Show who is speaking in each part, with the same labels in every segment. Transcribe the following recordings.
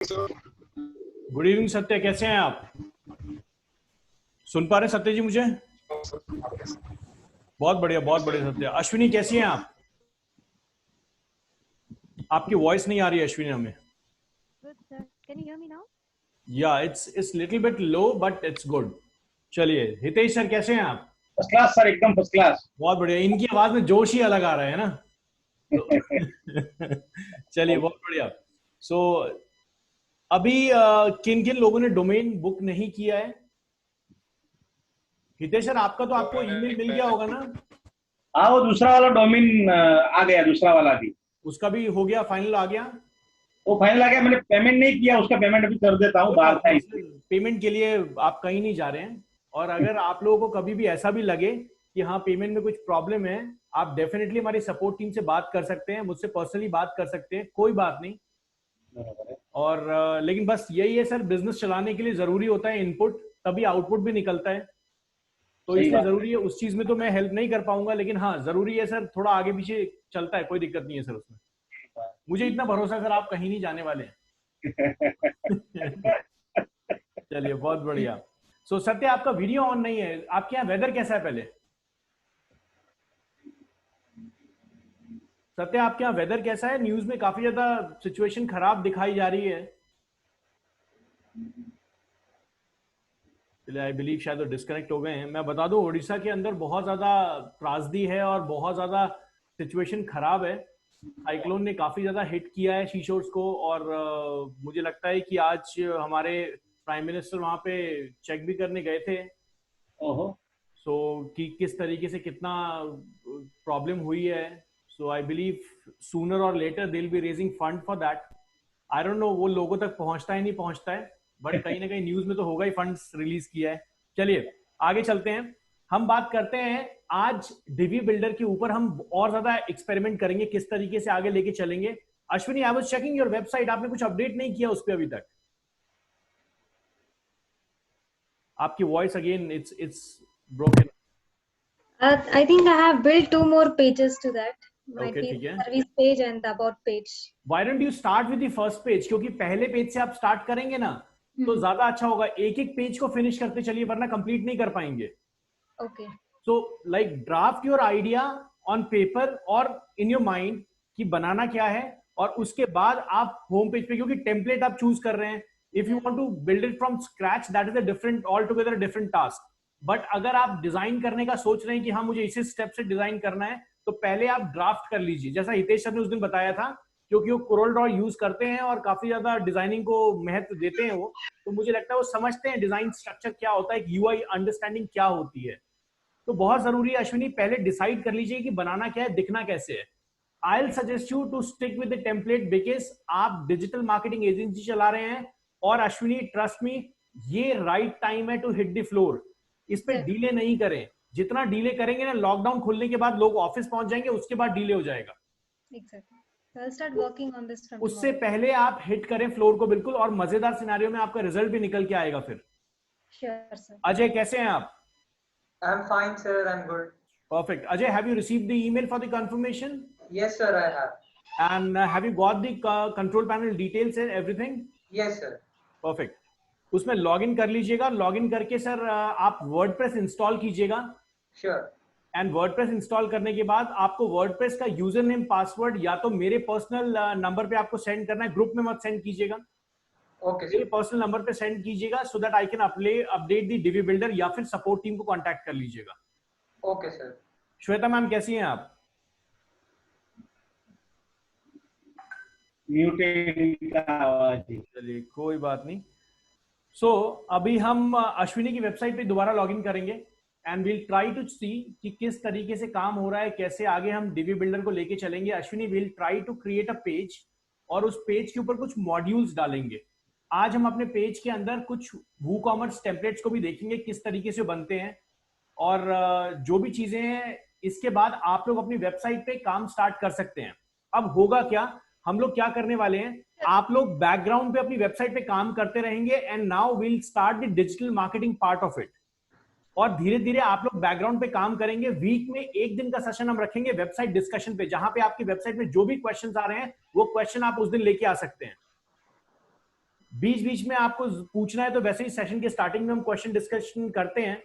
Speaker 1: Good evening सत्य, कैसे हैं आप? सुन पा रहे हैं सत्य जी मुझे? बहुत बढ़िया सत्य। अश्विनी कैसी हैं आप? आपकी वॉइस नहीं आ रही है अश्विनी हमें।
Speaker 2: Good, sir. Can you hear me now?
Speaker 1: या it's little bit low but it's good. चलिए, हितेश सर कैसे हैं आप?
Speaker 3: फर्स्ट क्लास सर, एकदम फर्स्ट क्लास।
Speaker 1: बहुत बढ़िया। इनकी आवाज में जोश ही अलग आ रहा है ना, तो चलिए बहुत बढ़िया। सो अभी किन किन लोगों ने डोमेन बुक नहीं किया है? हितेश सर आपका तो आपको ईमेल मिल गया होगा ना?
Speaker 3: हाँ, वो दूसरा वाला डोमेन आ गया, दूसरा वाला भी।
Speaker 1: उसका भी हो गया, फाइनल आ गया?
Speaker 3: वो फाइनल आ गया। मैंने पेमेंट नहीं किया, उसका पेमेंट अभी कर देता हूँ, बाहर था इसलिए।
Speaker 1: पेमेंट के लिए आप कहीं नहीं जा रहे हैं। और अगर आप लोगों को कभी भी ऐसा भी लगे कि हाँ पेमेंट में कुछ प्रॉब्लम है, आप डेफिनेटली हमारी सपोर्ट टीम से बात कर सकते हैं, मुझसे पर्सनली बात कर सकते हैं, कोई बात नहीं। और लेकिन बस यही है सर, बिजनेस चलाने के लिए जरूरी होता है इनपुट, तभी आउटपुट भी निकलता है। तो इसलिए जरूरी है, उस चीज में तो मैं हेल्प नहीं कर पाऊंगा, लेकिन हाँ जरूरी है सर, थोड़ा आगे पीछे चलता है, कोई दिक्कत नहीं है सर उसमें। मुझे इतना भरोसा है सर, आप कहीं नहीं जाने वाले हैं। चलिए बहुत बढ़िया। सो सत्य आपका वीडियो ऑन नहीं है, आपके यहाँ वेदर कैसा है पहले? सत्य आपके यहाँ वेदर कैसा है? न्यूज में काफी ज्यादा सिचुएशन खराब दिखाई जा रही है। चलिए, आई बिलीव शायद वो डिस्कनेक्ट हो गए हैं। मैं बता दूं, उड़ीसा के अंदर बहुत ज्यादा त्रासदी है और बहुत ज्यादा सिचुएशन खराब है। साइक्लोन ने काफी ज्यादा हिट किया है शीशोर्स को, और मुझे लगता है कि आज हमारे प्राइम मिनिस्टर वहां पे चेक भी करने गए थे।
Speaker 3: ओहो।
Speaker 1: सो कि किस तरीके से कितना प्रॉब्लम हुई है। सो आई बिलीव सूनर और later they will be raising fund for that. I don't know वो लोगों तक पहुंचता है नहीं पहुंचता है, बट कहीं ना कहीं न्यूज में तो होगा ही, फंड्स रिलीज किया है। चलिए आगे चलते हैं, हम बात करते हैं आज डिवी बिल्डर के ऊपर। हम और ज्यादा एक्सपेरिमेंट करेंगे, किस तरीके से आगे लेके चलेंगे। Ashwini, I was checking your website, आपने कुछ अपडेट नहीं किया उस पर अभी तक? आपकी voice again it's broken.
Speaker 2: I think I have built 2 more pages to that. Might
Speaker 1: Okay,
Speaker 2: be
Speaker 1: ठीक
Speaker 2: the
Speaker 1: है।
Speaker 2: service page and the about page.
Speaker 1: Why don't you start with the first page? क्योंकि पहले page से आप start करेंगे ना तो ज्यादा अच्छा होगा। एक एक पेज को फिनिश करते चलिए, वरना कंप्लीट नहीं कर पाएंगे।
Speaker 2: Okay.
Speaker 1: So like draft your idea on paper और in your mind कि बनाना क्या है, और उसके बाद आप होम पेज पे, क्योंकि टेम्पलेट आप चूज कर रहे हैं, if you want to build it from scratch that is a different, all together different task. But अगर आप डिजाइन करने का सोच रहे हैं कि हाँ मुझे इसी स्टेप से डिजाइन करना है, तो पहले आप ड्राफ्ट कर लीजिए, जैसा हितेश सर ने उस दिन बताया था, क्योंकि वो कोरल ड्रॉ यूज करते हैं और काफी ज्यादा डिजाइनिंग को महत्व देते हैं वो। तो मुझे लगता है वो समझते हैं डिजाइन स्ट्रक्चर क्या होता है, यूआई अंडरस्टैंडिंग क्या होती है। तो बहुत जरूरी है अश्विनी, पहले डिसाइड कर लीजिए कि बनाना क्या है, दिखना कैसे है। I will suggest you to stick with the template, because आप डिजिटल मार्केटिंग एजेंसी चला रहे हैं। और अश्विनी ट्रस्ट मी, ये राइट टाइम है टू हिट द फ्लोर। इस पे डीले नहीं करें, जितना डीले करेंगे ना, लॉकडाउन खुलने के बाद लोग ऑफिस पहुंच जाएंगे, उसके बाद डीले हो जाएगा।
Speaker 2: Exactly. So I'll start working on this from
Speaker 1: उससे
Speaker 2: tomorrow.
Speaker 1: पहले आप हिट करें फ्लोर को बिल्कुल, और मजेदार सिनेरियो में आपका रिजल्ट भी निकल के आएगा फिर।
Speaker 2: Sure, sir.
Speaker 1: अजय कैसे हैं आप?
Speaker 4: I'm fine, sir. I'm good.
Speaker 1: Perfect. Ajay, have you received the email for the confirmation?
Speaker 4: Yes, sir, I have.
Speaker 1: And have you got the control panel details and everything?
Speaker 4: Yes, sir.
Speaker 1: Perfect. उसमें login कर लीजिएगा। Login करके sir आप WordPress install कीजिएगा।
Speaker 4: Sure.
Speaker 1: And WordPress install करने के बाद आपको वर्डप्रेस का यूजर नेम पासवर्ड या तो मेरे पर्सनल नंबर पे आपको सेंड करना है, ग्रुप में मत सेंड कीजिएगा।
Speaker 4: Okay,
Speaker 1: मेरे
Speaker 4: sir.
Speaker 1: पर्सनल नंबर पे सेंड कीजिएगा, so that I can update the DV builder, या फिर सपोर्ट टीम को कांटेक्ट कर लीजिएगा।
Speaker 4: Okay, sir.
Speaker 1: श्वेता मैम कैसी हैं आप?
Speaker 3: म्यूटेड का आवाज।
Speaker 1: चलिए कोई बात नहीं। सो अभी हम अश्विनी की वेबसाइट पे दोबारा लॉगिन करेंगे एंड विल ट्राई टू सी कि किस तरीके से काम हो रहा है, कैसे आगे हम डिवी बिल्डर को लेके चलेंगे। Ashwini will try to create a page, और उस पेज के ऊपर कुछ मॉड्यूल्स डालेंगे। आज हम अपने पेज के अंदर कुछ वूकॉमर्स टेम्पलेट्स को भी देखेंगे, किस तरीके से बनते हैं, और जो भी चीजें हैं, इसके बाद आप लोग अपनी वेबसाइट पे काम स्टार्ट कर सकते हैं। अब होगा क्या, हम लोग क्या करने वाले हैं, आप लोग बैकग्राउंड पे अपनी वेबसाइट पे काम करते रहेंगे, and now will start the digital marketing part of it. और धीरे धीरे आप लोग बैकग्राउंड पे काम करेंगे। वीक में एक दिन का सेशन हम रखेंगे वेबसाइट डिस्कशन पे, जहां पे आपकी वेबसाइट में जो भी क्वेश्चंस आ रहे हैं वो क्वेश्चन आप उस दिन लेके आ सकते हैं। बीच बीच में आपको पूछना है तो वैसे ही सेशन के स्टार्टिंग में हम क्वेश्चन डिस्कशन करते हैं,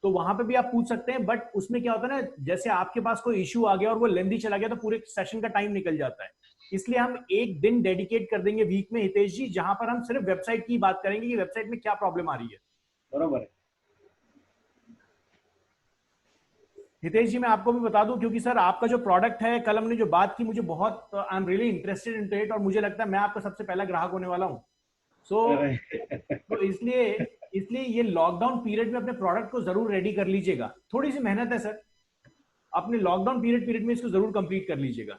Speaker 1: तो वहां पे भी आप पूछ सकते हैं, बट उसमें क्या होता है ना, जैसे आपके पास कोई इश्यू आ गया और वो लेंदी चला गया तो पूरे सेशन का टाइम निकल जाता है। इसलिए हम एक दिन डेडिकेट कर देंगे वीक में हितेश जी, जहां पर हम सिर्फ वेबसाइट की बात करेंगे कि वेबसाइट में क्या प्रॉब्लम आ रही है।
Speaker 3: बरोबर है।
Speaker 1: हितेश जी मैं आपको भी बता दूं, क्योंकि सर आपका जो प्रोडक्ट है, कल हमने जो बात की, मुझे बहुत I am really interested in it, और मुझे लगता है मैं आपका सबसे पहला ग्राहक होने वाला हूं। सो तो इसलिए इसलिए ये लॉकडाउन पीरियड में अपने प्रोडक्ट को जरूर रेडी कर लीजिएगा। थोड़ी सी मेहनत है सर, अपने लॉकडाउन पीरियड में इसको जरूर कंप्लीट कर लीजिएगा।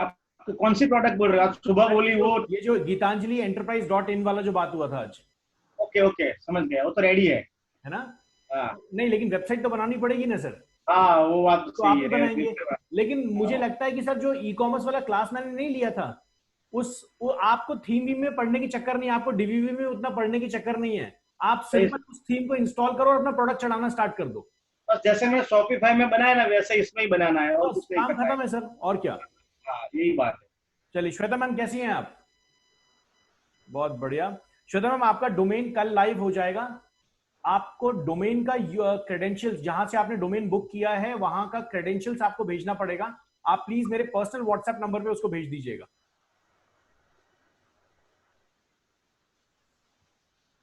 Speaker 3: आप कौन सी प्रोडक्ट बोल रहे हो? आप सुबह बोली वो।
Speaker 1: ये जो गीतांजलि एंटरप्राइज डॉट इन वाला जो बात हुआ था आज,
Speaker 3: ओके ओके, समझ गया, वो तो रेडी
Speaker 1: है ना?
Speaker 3: हाँ
Speaker 1: नहीं, लेकिन वेबसाइट तो बनानी पड़ेगी ना सर।
Speaker 3: हाँ, वो बात तो
Speaker 1: तो आप
Speaker 3: सही
Speaker 1: ही
Speaker 3: है।
Speaker 1: बनाएंगे। लेकिन मुझे लगता है कि सर जो ई कॉमर्स वाला क्लास मैंने नहीं लिया था, वो आपको थीम वीम में पढ़ने की चक्कर नहीं है, आपको डीवीवी में उतना पढ़ने की चक्कर नहीं है। आप सिंपल उस थीम को इंस्टॉल करो और अपना प्रोडक्ट चढ़ाना स्टार्ट कर दो।
Speaker 3: बस जैसे मैंने शॉपिफाई में बनाया ना, वैसे इसमें ही बनाना है और
Speaker 1: बस
Speaker 3: कुछ नहीं
Speaker 1: काम
Speaker 3: करना है।
Speaker 1: खत्म है सर, और क्या।
Speaker 3: हाँ, यही बात है।
Speaker 1: चलिए श्वेता मैम कैसी हैं आप? बहुत बढ़िया। श्वेता मैम आपका डोमेन कल लाइव हो जाएगा। आपको डोमेन का क्रेडेंशियल्स, जहां से आपने डोमेन बुक किया है वहां का क्रेडेंशियल्स आपको भेजना पड़ेगा। आप प्लीज मेरे पर्सनल व्हाट्सएप नंबर पे उसको भेज दीजिएगा।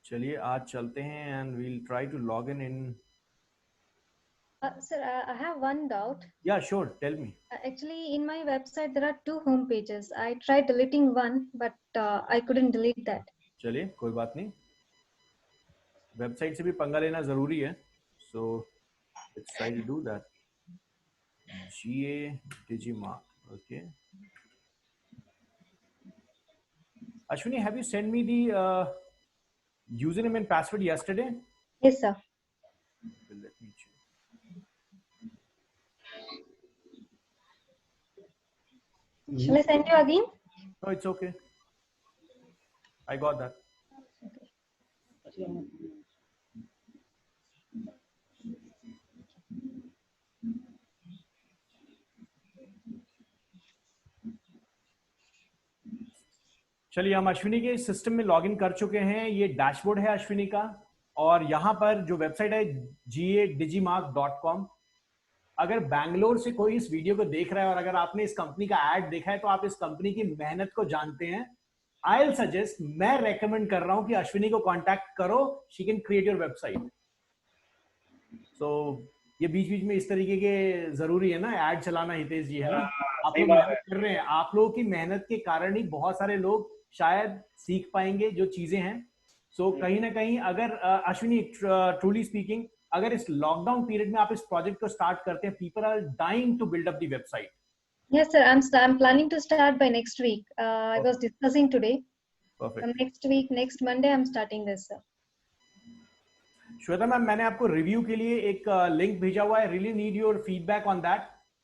Speaker 1: चलिए आज चलते हैं and we'll try to log in.
Speaker 2: Sir, I have one doubt.
Speaker 1: Yeah sure, tell me.
Speaker 2: Actually, in my website, there are two home pages. I tried deleting one, but I couldn't delete that.
Speaker 1: चलिए कोई बात नहीं, website से भी पंगा लेना जरूरी है, so let's try to do that. GA Digimark, okay. Ashwini, have you sent me the username and password yesterday?
Speaker 2: Yes, sir.
Speaker 1: Let me check.
Speaker 2: Shall I send you again?
Speaker 1: No, it's okay. I got that. चलिए हम अश्विनी के system में login कर चुके हैं। ये dashboard है अश्विनी का, और यहाँ पर जो वेबसाइट है GADigimark.com। अगर बैंगलोर से कोई इस वीडियो को देख रहा है और अगर आपने इस कंपनी का एड देखा है तो आप इस कंपनी की मेहनत को जानते हैं। आई विल सजेस्ट, मैं रेकमेंड कर रहा हूं कि अश्विनी को कांटेक्ट करो, she can create your website. So ये बीच बीच में इस तरीके के जरूरी है ना ऐड चलाना हितेश जी, है ना? आप
Speaker 3: सही
Speaker 1: लोग
Speaker 3: बात
Speaker 1: मेहनत कर रहे हैं, आप लोगों की मेहनत के कारण ही बहुत सारे लोग शायद सीख पाएंगे जो चीजें हैं। सो कहीं ना कहीं अगर अश्विनी, ट्रूली स्पीकिंग, अगर इस लॉकडाउन पीरियड में आप इस प्रोजेक्ट को स्टार्ट करते हैं, people are dying to build up the website.
Speaker 2: Yes, sir. I'm planning to start by next week. I was discussing today.
Speaker 1: Perfect.
Speaker 2: Next week, next Monday, I'm starting this, sir.
Speaker 1: Shweta ma'am, मैंने आपको review के लिए एक link भेजा हुआ है, really need your feedback on that.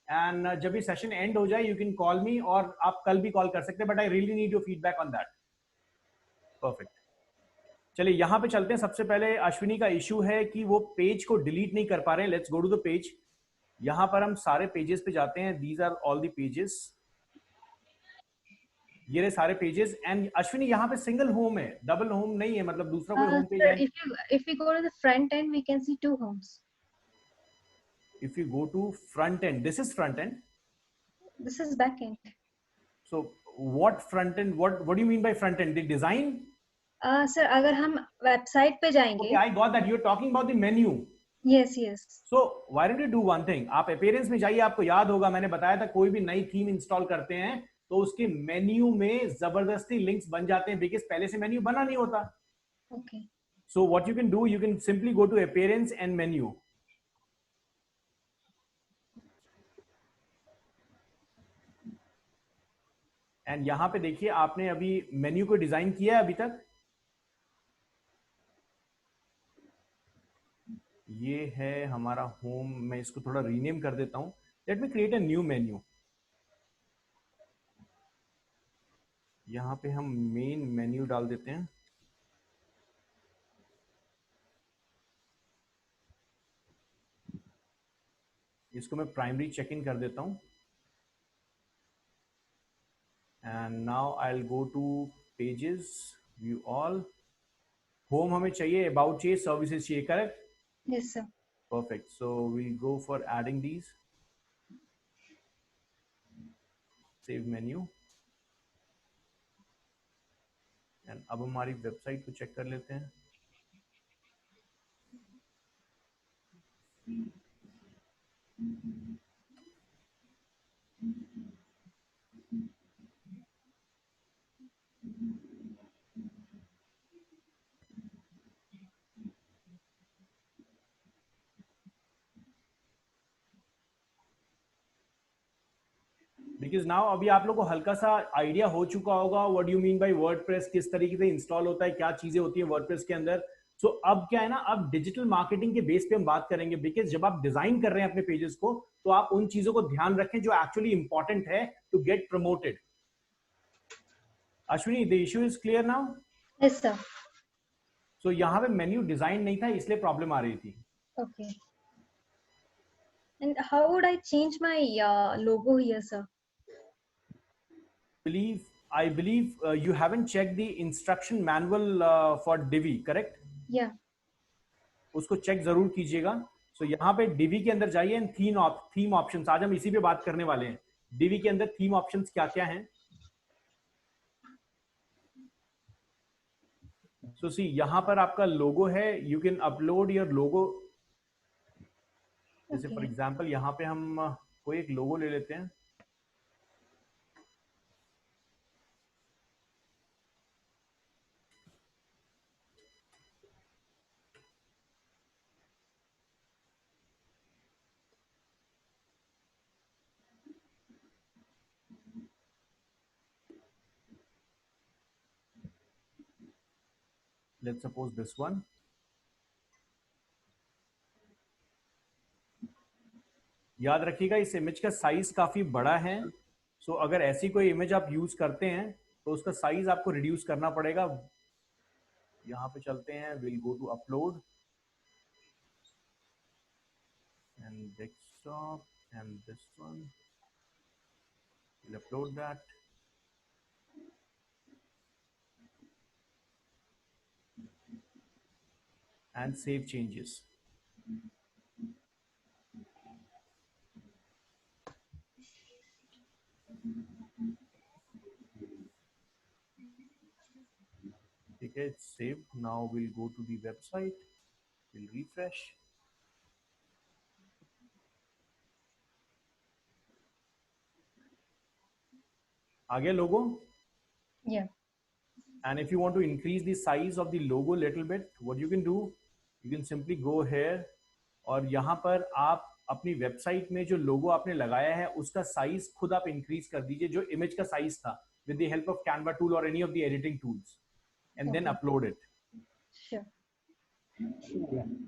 Speaker 1: And जब ये सेशन एंड हो जाए यू कैन कॉल मी, और आप कल भी कॉल कर सकते हैं, but I really need your feedback on that. Perfect. चलिए यहाँ पे चलते हैं। सबसे पहले अश्विनी का इशू है कि वो पेज को डिलीट नहीं कर पा रहे हैं। Let's go to the page. यहाँ पर हम सारे पेजेस पे जाते हैं। These are all the pages, ये रहे सारे पेजेस। एंड अश्विनी यहाँ पे सिंगल होम है, डबल होम नहीं है, मतलब दूसरा कोई होम पेज
Speaker 2: Sir,
Speaker 1: है?
Speaker 2: if we go to the front end, we can see two homes.
Speaker 1: If you go to front end, this is front end.
Speaker 2: This is back end.
Speaker 1: So what front end, what do you mean by front end? The design?
Speaker 2: Sir, अगर हम website पे जाएंगे,
Speaker 1: Okay, I got that. You're talking about the menu.
Speaker 2: yes, yes.
Speaker 1: So why don't you do one thing? आप appearance में जाइए। आपको याद होगा मैंने बताया था, कोई भी नई थीम इंस्टॉल करते हैं तो उसके मेन्यू में जबरदस्ती लिंक्स बन जाते हैं, बिकॉज पहले से मेन्यू बना नहीं होता।
Speaker 2: Okay.
Speaker 1: So what you can do, you can simply go to appearance and menu. And यहां पे देखिए, आपने अभी मेन्यू को डिजाइन किया है अभी तक। ये है हमारा होम। मैं इसको थोड़ा रीनेम कर देता हूं। Let me create a new menu. यहां पे हम मेन मेन्यू डाल देते हैं। इसको मैं प्राइमरी चेक इन कर देता हूं। And now I will go two pages, view all. Home हमें चाहिए, अबाउट चाहिए, सर्विसेज चाहिए, correct?
Speaker 2: Yes, sir.
Speaker 1: Perfect. So we'll go for adding these. Save menu. And अब हमारी वेबसाइट को चेक कर लेते हैं। बिकॉज नाउ अभी आप लोग को हल्का सा आइडिया हो चुका होगा what you mean by WordPress, किस तरीके से इंस्टॉल होता है, क्या चीजें होती है वर्डप्रेस के अंदर। सो अब क्या है ना, अब डिजिटल मार्केटिंग के बेस पे हम बात करेंगे, बिकॉज जब आप डिजाइन कर रहे हैं अपने पेजेस को तो आप उन चीजों को ध्यान रखें जो एक्चुअली इंपॉर्टेंट है to get promoted. Ashwini, the issue is clear now?
Speaker 2: Yes, sir.
Speaker 1: So यहाँ पे मेन्यू डिजाइन नहीं था इसलिए प्रॉब्लम आ रही थी।
Speaker 2: Okay. And how would I change my logo here, sir?
Speaker 1: I believe you haven't checked the instruction manual for Divi, correct?
Speaker 2: Yeah.
Speaker 1: उसको check जरूर कीजिएगा। सो यहाँ पे Divi के अंदर जाइए एंड थीम ऑप्शंस, आज हम इसी पे बात करने वाले हैं। Divi के अंदर थीम ऑप्शंस क्या क्या हैं? सो सी यहाँ पर आपका लोगो है, you can upload your logo. जैसे फॉर
Speaker 2: Okay.
Speaker 1: एग्जांपल यहाँ पे हम कोई एक लोगो ले लेते हैं। Let's suppose this one. याद रखिएगा इस इमेज का साइज काफी बड़ा है। सो अगर ऐसी कोई इमेज आप यूज करते हैं तो उसका साइज आपको रिड्यूस करना पड़ेगा। यहाँ पे चलते हैं, will go to upload and desktop and this one, will upload that and save changes. ठीक है, it's saved. Now we'll go to the website, we'll refresh. आ गया लोगो।
Speaker 2: Yeah.
Speaker 1: And if you want to increase the size of the logo little bit, what you can do, you can simply go here और यहाँ पर आप अपनी website में जो लोगो आपने लगाया है उसका साइज खुद आप इंक्रीज कर दीजिए, जो इमेज का साइज था, with the help of Canva tool or any of the editing tools, and then
Speaker 2: Okay.
Speaker 1: upload it.
Speaker 2: Sure.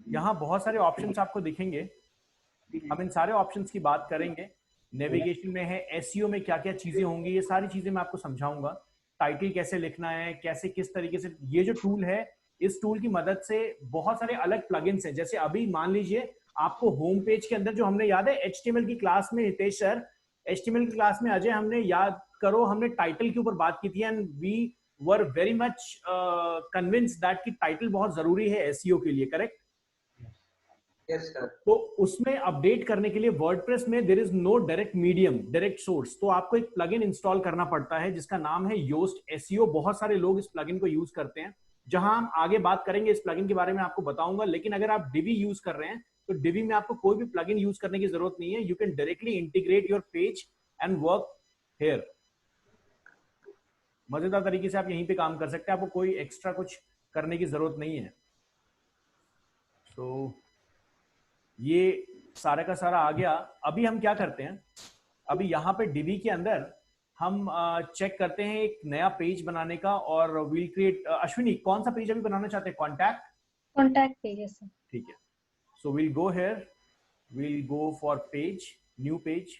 Speaker 1: यहाँ बहुत सारे ऑप्शंस आपको दिखेंगे, हम इन सारे ऑप्शंस की बात करेंगे। नेविगेशन में है, एसईओ में क्या क्या चीजें होंगी, ये सारी चीजें मैं आपको समझाऊंगा। टाइटल कैसे लिखना है, कैसे किस तरीके से, ये जो टूल है इस टूल की मदद से बहुत सारे अलग प्लगइन्स हैं। जैसे अभी मान लीजिए आपको होम पेज के अंदर जो हमने, याद है एचटीएमएल की क्लास में, हितेश सर एचटीएमएल की क्लास में, अजय हमने याद करो हमने टाइटल के ऊपर बात की थी and we were very much convinced that कि टाइटल बहुत जरूरी है एसईओ के लिए, करेक्ट?
Speaker 4: Yes, sir.
Speaker 1: तो उसमें अपडेट करने के लिए वर्डप्रेस में there is no direct medium, direct source, तो आपको एक प्लगइन इंस्टॉल करना पड़ता है जिसका नाम है योस्ट एसईओ। बहुत सारे लोग इस प्लगइन को यूज करते हैं, जहां हम आगे बात करेंगे इस प्लगइन के बारे में आपको बताऊंगा। लेकिन अगर आप डिवी यूज कर रहे हैं तो डिवी में आपको कोई भी प्लगइन यूज करने की जरूरत नहीं है, you can directly integrate your page and work here. मजेदार तरीके से आप यहीं पे काम कर सकते हैं, आपको कोई एक्स्ट्रा कुछ करने की जरूरत नहीं है। तो ये सारा का सारा आ गया। अभी हम क्या करते हैं, अभी यहाँ पे डिवी के अंदर हम चेक करते हैं एक नया पेज बनाने का, और विल क्रिएट, अश्विनी कौन सा पेज अभी बनाना चाहते हैं? Contact,
Speaker 2: Contact pages, sir.
Speaker 1: ठीक है। So will go here, will go for page, new page.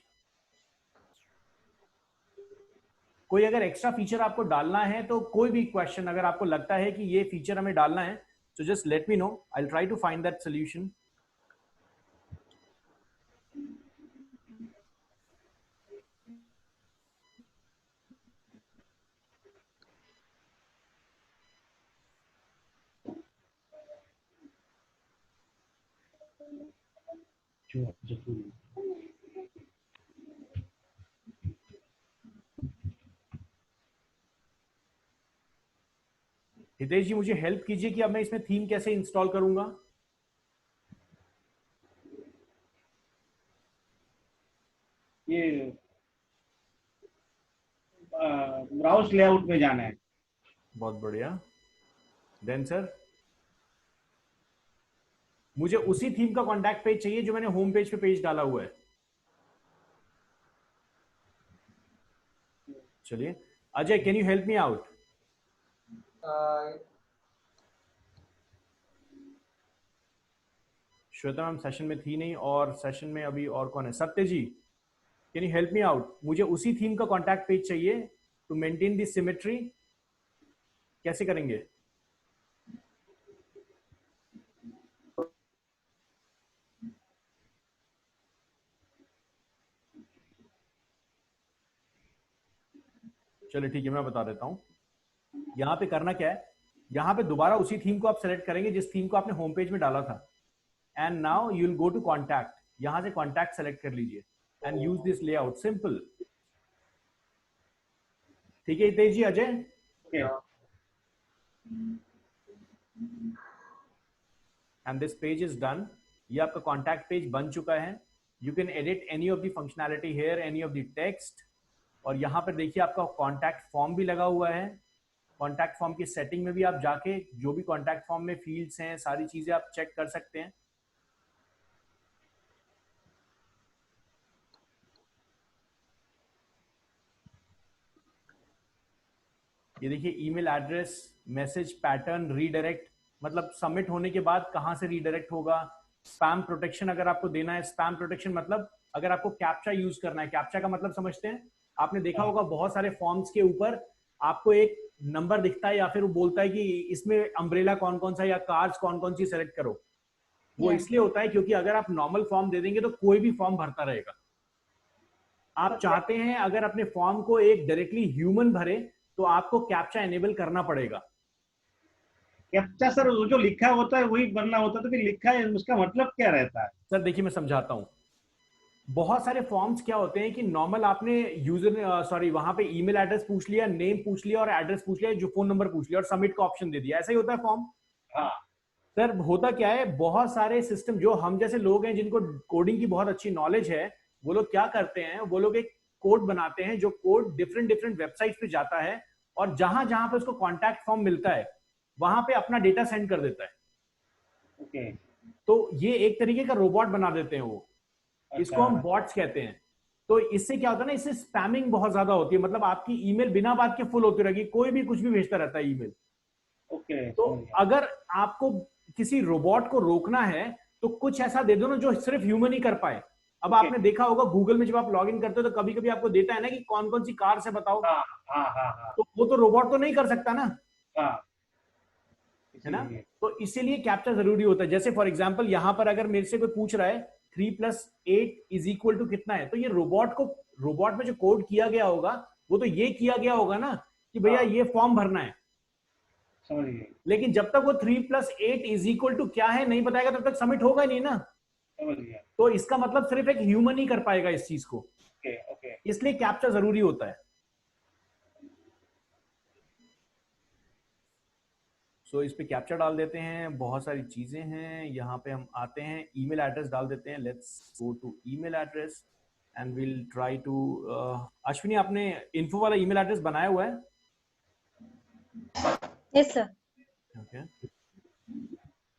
Speaker 1: कोई अगर एक्स्ट्रा फीचर आपको डालना है तो कोई भी क्वेश्चन अगर आपको लगता है कि ये फीचर हमें डालना है, तो just let me know, I will try to find that solution. Hitesh ji मुझे हेल्प कीजिए कि अब मैं इसमें थीम कैसे इंस्टॉल करूंगा।
Speaker 3: ये ब्राउज लेआउट में जाना है।
Speaker 1: बहुत बढ़िया। देन सर मुझे उसी थीम का कॉन्टैक्ट पेज चाहिए जो मैंने होम पेज पे पेज डाला हुआ है। चलिए Ajay, can you help me out? Shweta ma'am session में थी नहीं, और सेशन में अभी और कौन है? Satya ji, can you help me out? मुझे उसी थीम का कॉन्टैक्ट पेज चाहिए टू मेंटेन दी सिमेट्री। कैसे करेंगे? चलिए ठीक है, मैं बता देता हूं। यहाँ पे करना क्या है, यहाँ पे दोबारा उसी थीम को आप सेलेक्ट करेंगे जिस थीम को आपने होम पेज में डाला था, and now you will go to contact. यहां से कॉन्टैक्ट सेलेक्ट कर लीजिए and use this layout, simple. ठीक है Hitesh ji, Ajay? And this page is done. ये आपका कॉन्टैक्ट पेज बन चुका है। You can edit any of the functionality here, any of the text. और यहाँ पर देखिए आपका कॉन्टैक्ट फॉर्म भी लगा हुआ है। कॉन्टैक्ट फॉर्म की सेटिंग में भी आप जाके जो भी कॉन्टैक्ट फॉर्म में फील्ड्स हैं सारी चीजें आप चेक कर सकते हैं। ये देखिए email address, message pattern, redirect, मतलब सबमिट होने के बाद कहां से रीडायरेक्ट होगा। स्पैम प्रोटेक्शन अगर आपको देना है, स्पैम प्रोटेक्शन मतलब अगर आपको कैप्चा यूज करना है, कैप्चा का मतलब समझते हैं? आपने देखा होगा बहुत सारे फॉर्म्स के ऊपर आपको एक नंबर दिखता है या फिर वो बोलता है कि इसमें अम्ब्रेला कौन कौन सा या कार्स कौन कौन सी सेलेक्ट करो। वो इसलिए होता है क्योंकि अगर आप नॉर्मल फॉर्म दे देंगे तो कोई भी फॉर्म भरता रहेगा। आप चाहते हैं अगर अपने फॉर्म को एक डायरेक्टली ह्यूमन भरे तो आपको कैप्चा एनेबल करना पड़ेगा।
Speaker 3: कैप्चा सर वो जो लिखा होता है वही बनना होता है, तो फिर लिखा है उसका मतलब क्या रहता है?
Speaker 1: सर देखिए मैं समझाता हूं। बहुत सारे फॉर्म्स क्या होते हैं कि नॉर्मल आपने यूजर सॉरी वहां पे ईमेल एड्रेस पूछ लिया, नेम पूछ लिया और एड्रेस पूछ लिया, जो फोन नंबर पूछ लिया और सबमिट का ऑप्शन दे दिया, ऐसा ही होता है फॉर्म।
Speaker 3: हाँ
Speaker 1: सर होता क्या है, बहुत सारे सिस्टम जो हम जैसे लोग हैं जिनको कोडिंग की बहुत अच्छी नॉलेज है, वो लोग क्या करते हैं, वो लोग एक कोड बनाते हैं जो कोड डिफरेंट डिफरेंट वेबसाइट्स पे जाता है और जहां जहां पे उसको कॉन्टैक्ट फॉर्म मिलता है वहां पे अपना डेटा सेंड कर देता है।
Speaker 3: ओके।
Speaker 1: तो ये एक तरीके का रोबोट बना देते हैं वो। इसको हम बॉट्स कहते हैं। तो इससे क्या होता है ना, इससे स्पैमिंग बहुत ज्यादा होती है, मतलब आपकी ईमेल बिना बात के फुल होती रहेगी, कोई भी कुछ भी भेजता रहता है ईमेल।
Speaker 3: ओके
Speaker 1: तो अगर आपको किसी रोबोट को रोकना है तो कुछ ऐसा दे दो ना जो सिर्फ ह्यूमन ही कर पाए। अब आपने देखा होगा गूगल में जब आप लॉग इन करते हो तो कभी कभी आपको देता है ना कि कौन कौन सी कार से बताओ।
Speaker 3: हाँ हाँ हाँ हाँ
Speaker 1: तो वो तो रोबोट तो नहीं कर सकता ना,
Speaker 3: हाँ,
Speaker 1: है ना।
Speaker 3: इसीलिए।
Speaker 1: तो इसीलिए कैप्चा जरूरी होता है। जैसे फॉर एग्जांपल यहां पर अगर मेरे से कोई पूछ रहा है 3+8 इज इक्वल टू कितना है, तो ये रोबोट में जो कोड किया गया होगा वो तो ये किया गया होगा ना कि भैया ये फॉर्म भरना है।
Speaker 3: समझ गए।
Speaker 1: लेकिन जब तक वो 3+8 इज इक्वल टू क्या है नहीं बताएगा तब तक सबमिट होगा नहीं ना।
Speaker 3: समझ गया।
Speaker 1: तो इसका मतलब सिर्फ एक ह्यूमन ही कर पाएगा इस चीज को,
Speaker 3: ओके ओके।
Speaker 1: इसलिए कैप्चा जरूरी होता है। सो इस पे कैप्चा डाल देते हैं, बहुत सारी चीजें हैं। यहाँ पे हम आते हैं, ईमेल एड्रेस डाल देते हैं। Let's go to email address and will try to. Ashwini आपने इन्फो वाला ईमेल एड्रेस बनाया हुआ है?
Speaker 2: Yes, sir.
Speaker 1: ओके।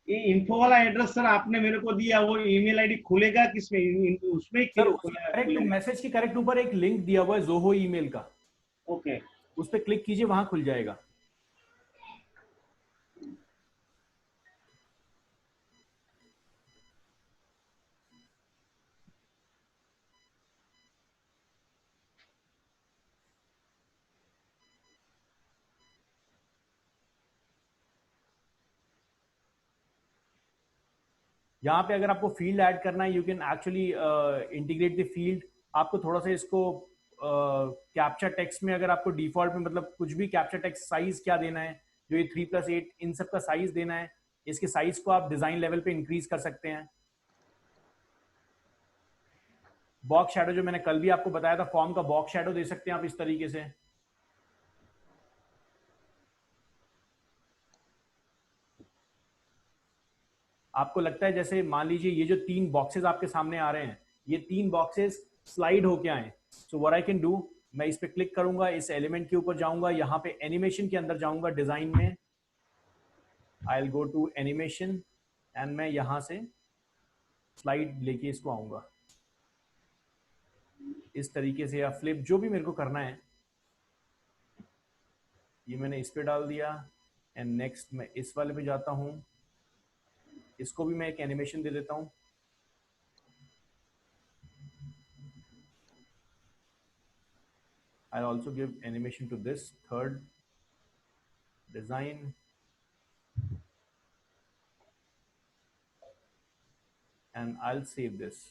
Speaker 3: ये इन्फो वाला एड्रेस सर आपने मेरे को दिया, वो ईमेल आईडी खुलेगा किसमें? उसमें
Speaker 1: सर करेक्ट मैसेज के करेक्ट ऊपर एक लिंक दिया हुआ है जोहो ईमेल का,
Speaker 3: ओके।
Speaker 1: उस पर क्लिक कीजिए, वहां खुल जाएगा। यहाँ पे अगर आपको फील्ड ऐड करना है, you can actually integrate the field. आपको थोड़ा सा इसको कैप्चा टेक्स्ट में, अगर आपको डिफॉल्ट में मतलब कुछ भी कैप्चा टेक्स्ट साइज क्या देना है, जो ये 3+8 इन सब का साइज देना है, इसके साइज को आप डिजाइन लेवल पे इंक्रीज कर सकते हैं। बॉक्स शैडो जो मैंने कल भी आपको बताया था, फॉर्म का बॉक्स शैडो दे सकते हैं आप इस तरीके से। आपको लगता है जैसे मान लीजिए ये जो 3 बॉक्सेस आपके सामने आ रहे हैं, ये 3 बॉक्सेस स्लाइड होके आए। So what I can do, मैं इस पे क्लिक करूंगा, इस एलिमेंट के ऊपर जाऊंगा, यहाँ पे एनिमेशन के अंदर जाऊंगा, डिजाइन में I will go to animation and मैं यहाँ से स्लाइड लेके इसको आऊंगा इस तरीके से, या फ्लिप, जो भी मेरे को करना है। ये मैंने इस पे डाल दिया एंड नेक्स्ट मैं इस वाले पे जाता हूँ, इसको भी मैं एक एनिमेशन दे देता हूँ। I'll also give animation to this third design, and I'll save this.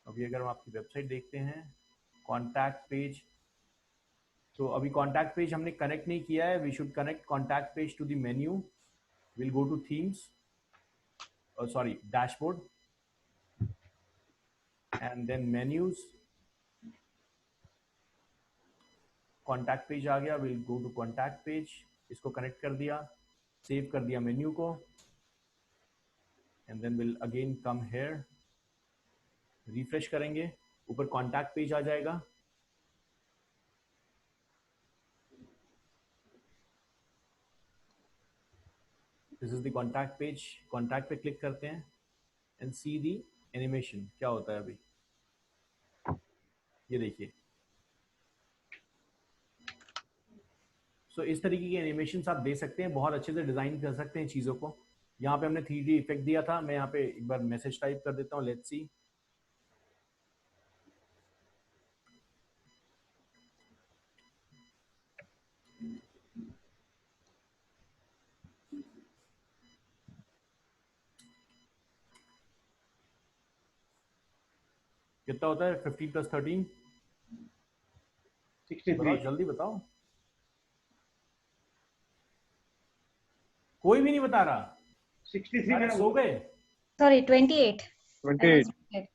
Speaker 1: अभी अगर हम आपकी वेबसाइट देखते हैं, कॉन्टैक्ट पेज, तो अभी कॉन्टैक्ट पेज हमने कनेक्ट नहीं किया है। We should connect contact page to the menu. Will go to themes, sorry, dashboard, and then menus, contact page आ गया। Will go to contact page, इसको कनेक्ट कर दिया, सेव कर दिया मेन्यू को, and then will again come here, refresh करेंगे, ऊपर कॉन्टैक्ट पेज आ जाएगा। This is the contact page. Contact पे क्लिक करते हैं एंड सी दी एनिमेशन क्या होता है अभी। ये देखिए, सो इस तरीके की एनिमेशंस आप दे सकते हैं, बहुत अच्छे से डिजाइन कर सकते हैं चीजों को। यहाँ पे हमने 3D इफेक्ट दिया था। मैं यहाँ पे एक बार मैसेज टाइप कर देता हूँ, लेट्स सी। कितना होता है 15 + 13?
Speaker 3: 63।
Speaker 1: बताओ, जल्दी बताओ। कोई भी नहीं बता रहा।
Speaker 3: 63
Speaker 1: अरे
Speaker 3: मैंने
Speaker 1: सो
Speaker 3: बोला।
Speaker 1: गए।
Speaker 2: Sorry, 28. I
Speaker 5: 28.
Speaker 2: was right.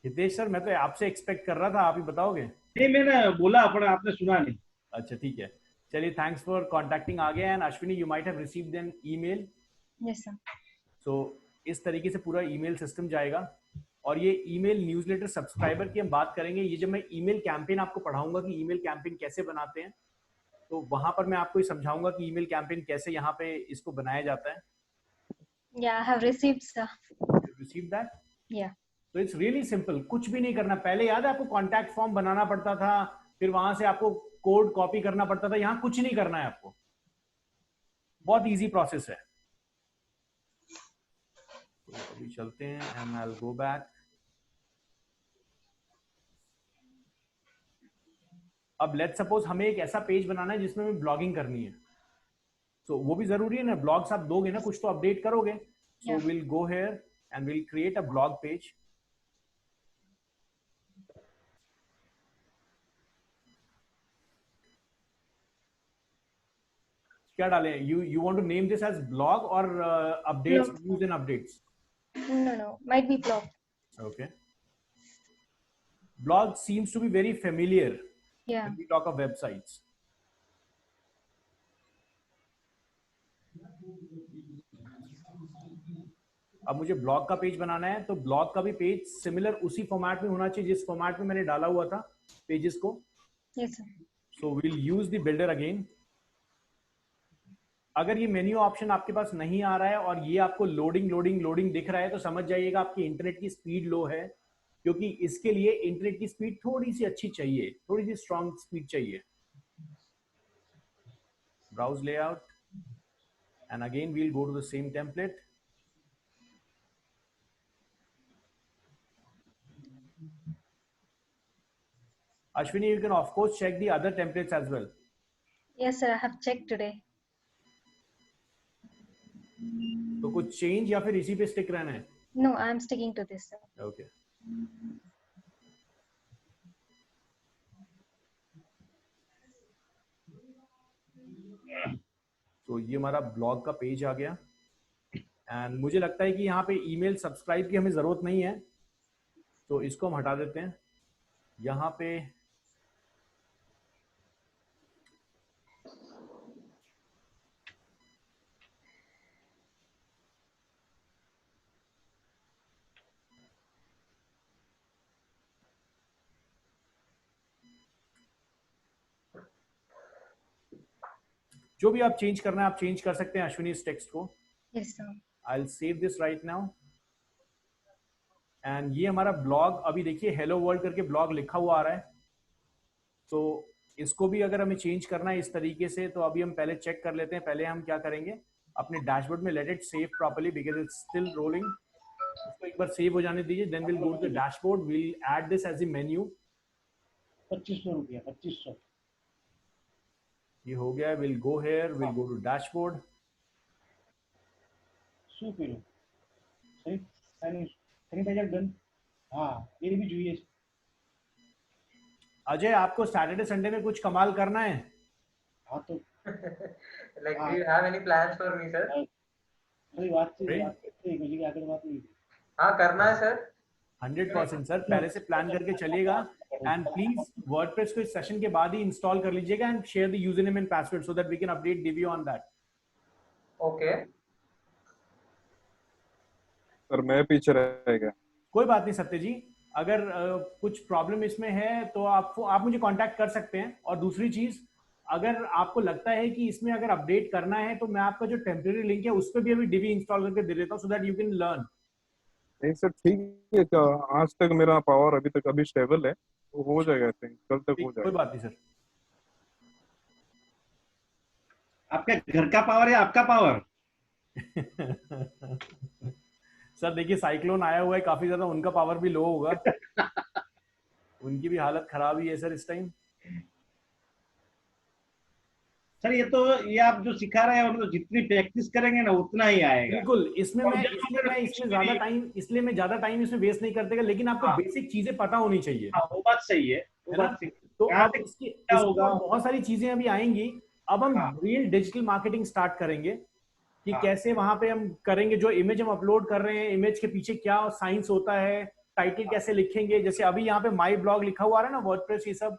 Speaker 1: Hitesh sir, मैं तो आपसे एक्सपेक्ट कर रहा था, आप ही बताओगे।
Speaker 3: नहीं मैंने बोला पर आपने सुना नहीं।
Speaker 1: अच्छा ठीक है, चलिए, थैंक्स फॉर कॉन्टैक्टिंग आ गया। And Ashwini, you might have received an email.
Speaker 2: Yes, sir.
Speaker 1: सो इस तरीके से पूरा ईमेल सिस्टम जाएगा। और ये ईमेल न्यूज़लेटर सब्सक्राइबर की हम बात करेंगे। ये जब मैं ईमेल कैंपेन आपको पढ़ाऊंगा कि ईमेल कैंपेन कैसे बनाते हैं, तो वहां पर मैं आपको ये समझाऊंगा कि ईमेल कैंपेन कैसे यहाँ पे इसको बनाया जाता है।
Speaker 2: Yeah, I have received, sir.
Speaker 1: Receive that.
Speaker 2: Yeah.
Speaker 1: तो इट्स रियली सिंपल, कुछ भी नहीं करना। पहले याद है आपको कॉन्टैक्ट फॉर्म बनाना पड़ता था, फिर वहां से आपको कोड कॉपी करना पड़ता था। यहाँ कुछ नहीं करना है आपको, बहुत इजी प्रोसेस है। तो अभी चलते हैं and I will go back. अब लेट्स सपोज हमें एक ऐसा पेज बनाना है जिसमें हमें ब्लॉगिंग करनी है। सो वो भी जरूरी है ना, ब्लॉग्स आप दोगे ना, कुछ तो अपडेट करोगे। So
Speaker 2: Yeah.
Speaker 1: Will go here and will create a blog page. क्या डालें? You want to name this as blog और updates,
Speaker 2: Blog.
Speaker 1: News and updates?
Speaker 2: No, might be blog.
Speaker 1: Okay. Blog seems to be very familiar
Speaker 2: Yeah.
Speaker 1: when we talk of websites. अब मुझे blog का page बनाना है, तो blog का भी page similar उसी format में होना चाहिए जिस फॉर्मेट में मैंने डाला हुआ था पेजेस को।
Speaker 2: Yes, sir.
Speaker 1: So will use the builder again. अगर ये मेन्यू ऑप्शन आपके पास नहीं आ रहा है और ये आपको लोडिंग दिख रहा है, तो समझ जाइएगा आपकी इंटरनेट की स्पीड लो है, क्योंकि इसके लिए इंटरनेट की स्पीड थोड़ी सी अच्छी चाहिए, थोड़ी सी स्ट्रॉन्ग स्पीड चाहिए। Browse layout and again we'll go to the same template. Ashwini, you can of course check the other templates as well.
Speaker 2: Yes, sir. I have checked today.
Speaker 1: तो कुछ change या फिर इसी पे स्टिक रहना है?
Speaker 2: No, I am sticking to this, sir.
Speaker 1: Okay. तो ये हमारा ब्लॉग का पेज आ गया एंड मुझे लगता है कि यहाँ पे ईमेल सब्सक्राइब की हमें ज़रूरत नहीं है, तो इसको हम हटा देते हैं। यहाँ पे जो भी आप चेंज करना है आप चेंज कर सकते हैं अश्विनी इस टेक्स्ट को।
Speaker 2: Yes, sir.
Speaker 1: I will save this right now and ये हमारा ब्लॉग अभी देखिए हेलो वर्ल्ड करके ब्लॉग लिखा हुआ आ रहा है, तो इसको भी अगर हमें चेंज करना है इस तरीके से तो अभी हम पहले चेक कर लेते हैं। पहले हम क्या करेंगे अपने डैशबोर्ड में let it save properly because it's still rolling. इसको एक बार सेव हो जाने दीजिए, then will go to the dashboard, will add this as a menu.
Speaker 3: 2500 रुपया 2500
Speaker 1: ये हो गया, will go here, will go to dashboard.
Speaker 3: શું કર્યું સેનિટાઈઝર ડન હા એ भी જોઈએ છે।
Speaker 1: अजय आपको सैटरडे संडे में कुछ कमाल करना है?
Speaker 3: हाँ तो
Speaker 4: Like, do you have any plans for me, sir?
Speaker 3: थोड़ी बात करते हैं कि आगे बात हुई
Speaker 4: हाँ करना है सर।
Speaker 1: 100% सर, पहले से प्लान करके चलिएगा एंड प्लीज वर्डप्रेस को इस सेशन के बाद ही इंस्टॉल कर लीजिएगा and share the user name and password so that we can update Divya on that.
Speaker 4: Okay
Speaker 5: sir मैं पीछे रह गया।
Speaker 1: कोई बात नहीं सत्य जी, अगर कुछ प्रॉब्लम इसमें है तो आप मुझे कांटेक्ट कर सकते हैं। और दूसरी चीज, अगर आपको लगता है कि इसमें अगर अपडेट करना है तो मैं आपका जो टेम्परेरी लिंक है उस पर भी अभी डिवी इंस्टॉल करके दे देता हूँ so that you can learn.
Speaker 5: नहीं सर ठीक है, आज तक मेरा पावर अभी तक अभी स्टेबल है, तो हो जाएगा, आई थिंक कल तक हो
Speaker 1: कोई
Speaker 5: जाएगा।
Speaker 1: बात नहीं सर।
Speaker 3: आपके घर का पावर है आपका पावर।
Speaker 1: सर देखिए साइक्लोन आया हुआ है काफी ज्यादा, उनका पावर भी लो होगा। उनकी भी हालत खराब ही है सर इस टाइम।
Speaker 3: सर ये आप जो सिखा रहे हैं मतलब जितनी प्रैक्टिस करेंगे ना उतना ही आएगा।
Speaker 1: बिल्कुल, इसमें ज्यादा टाइम इसमें वेस्ट नहीं करते, लेकिन आपको
Speaker 3: हाँ।
Speaker 1: बेसिक चीजें पता होनी चाहिए।
Speaker 3: हाँ वो बात सही है, वो
Speaker 1: है ना?
Speaker 3: बात सही है।
Speaker 1: तो
Speaker 3: यहाँ
Speaker 1: अब
Speaker 3: पे
Speaker 1: इसकी
Speaker 3: क्या होगा?
Speaker 1: बहुत सारी चीजें अभी आएंगी। अब हम
Speaker 3: हाँ।
Speaker 1: रियल डिजिटल मार्केटिंग स्टार्ट करेंगे कि
Speaker 3: हाँ।
Speaker 1: कैसे वहां पे हम करेंगे। जो इमेज हम अपलोड कर रहे हैं, इमेज के पीछे क्या साइंस होता है, टाइटल कैसे लिखेंगे, जैसे अभी यहाँ पे माई ब्लॉग लिखा हुआ है ना वर्डप्रेस, ये सब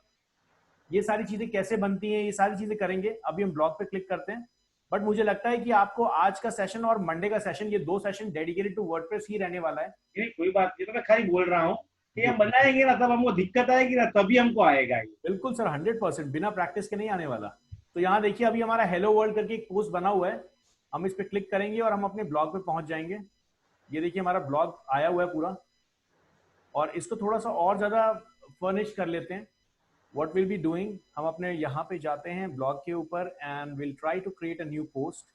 Speaker 1: ये सारी चीजें कैसे बनती हैं, ये सारी चीजें करेंगे। अभी हम ब्लॉग पे क्लिक करते हैं। बट मुझे लगता है कि आपको आज का सेशन और मंडे का सेशन, ये 2 सेशन डेडिकेटेड टू वर्डप्रेस ही रहने वाला है।
Speaker 3: नहीं कोई बात नहीं, तो मैं खाली बोल रहा हूँ कि हम बनाएंगे ना तब हमको दिक्कत आएगी ना तभी हमको आएगा ये।
Speaker 1: बिल्कुल सर, 100% बिना प्रैक्टिस के नहीं आने वाला। तो यहाँ देखिए अभी हमारा हेलो वर्ल्ड करके एक पोस्ट बना हुआ है, हम इस पे क्लिक करेंगे और हम अपने ब्लॉग पे पहुंच जाएंगे। ये देखिए हमारा ब्लॉग आया हुआ है पूरा, और इसको थोड़ा सा और ज्यादा फर्निश कर लेते हैं। व्हाट विल बी डूइंग, हम अपने यहाँ पे जाते हैं ब्लॉग के ऊपर and will try to create a new post.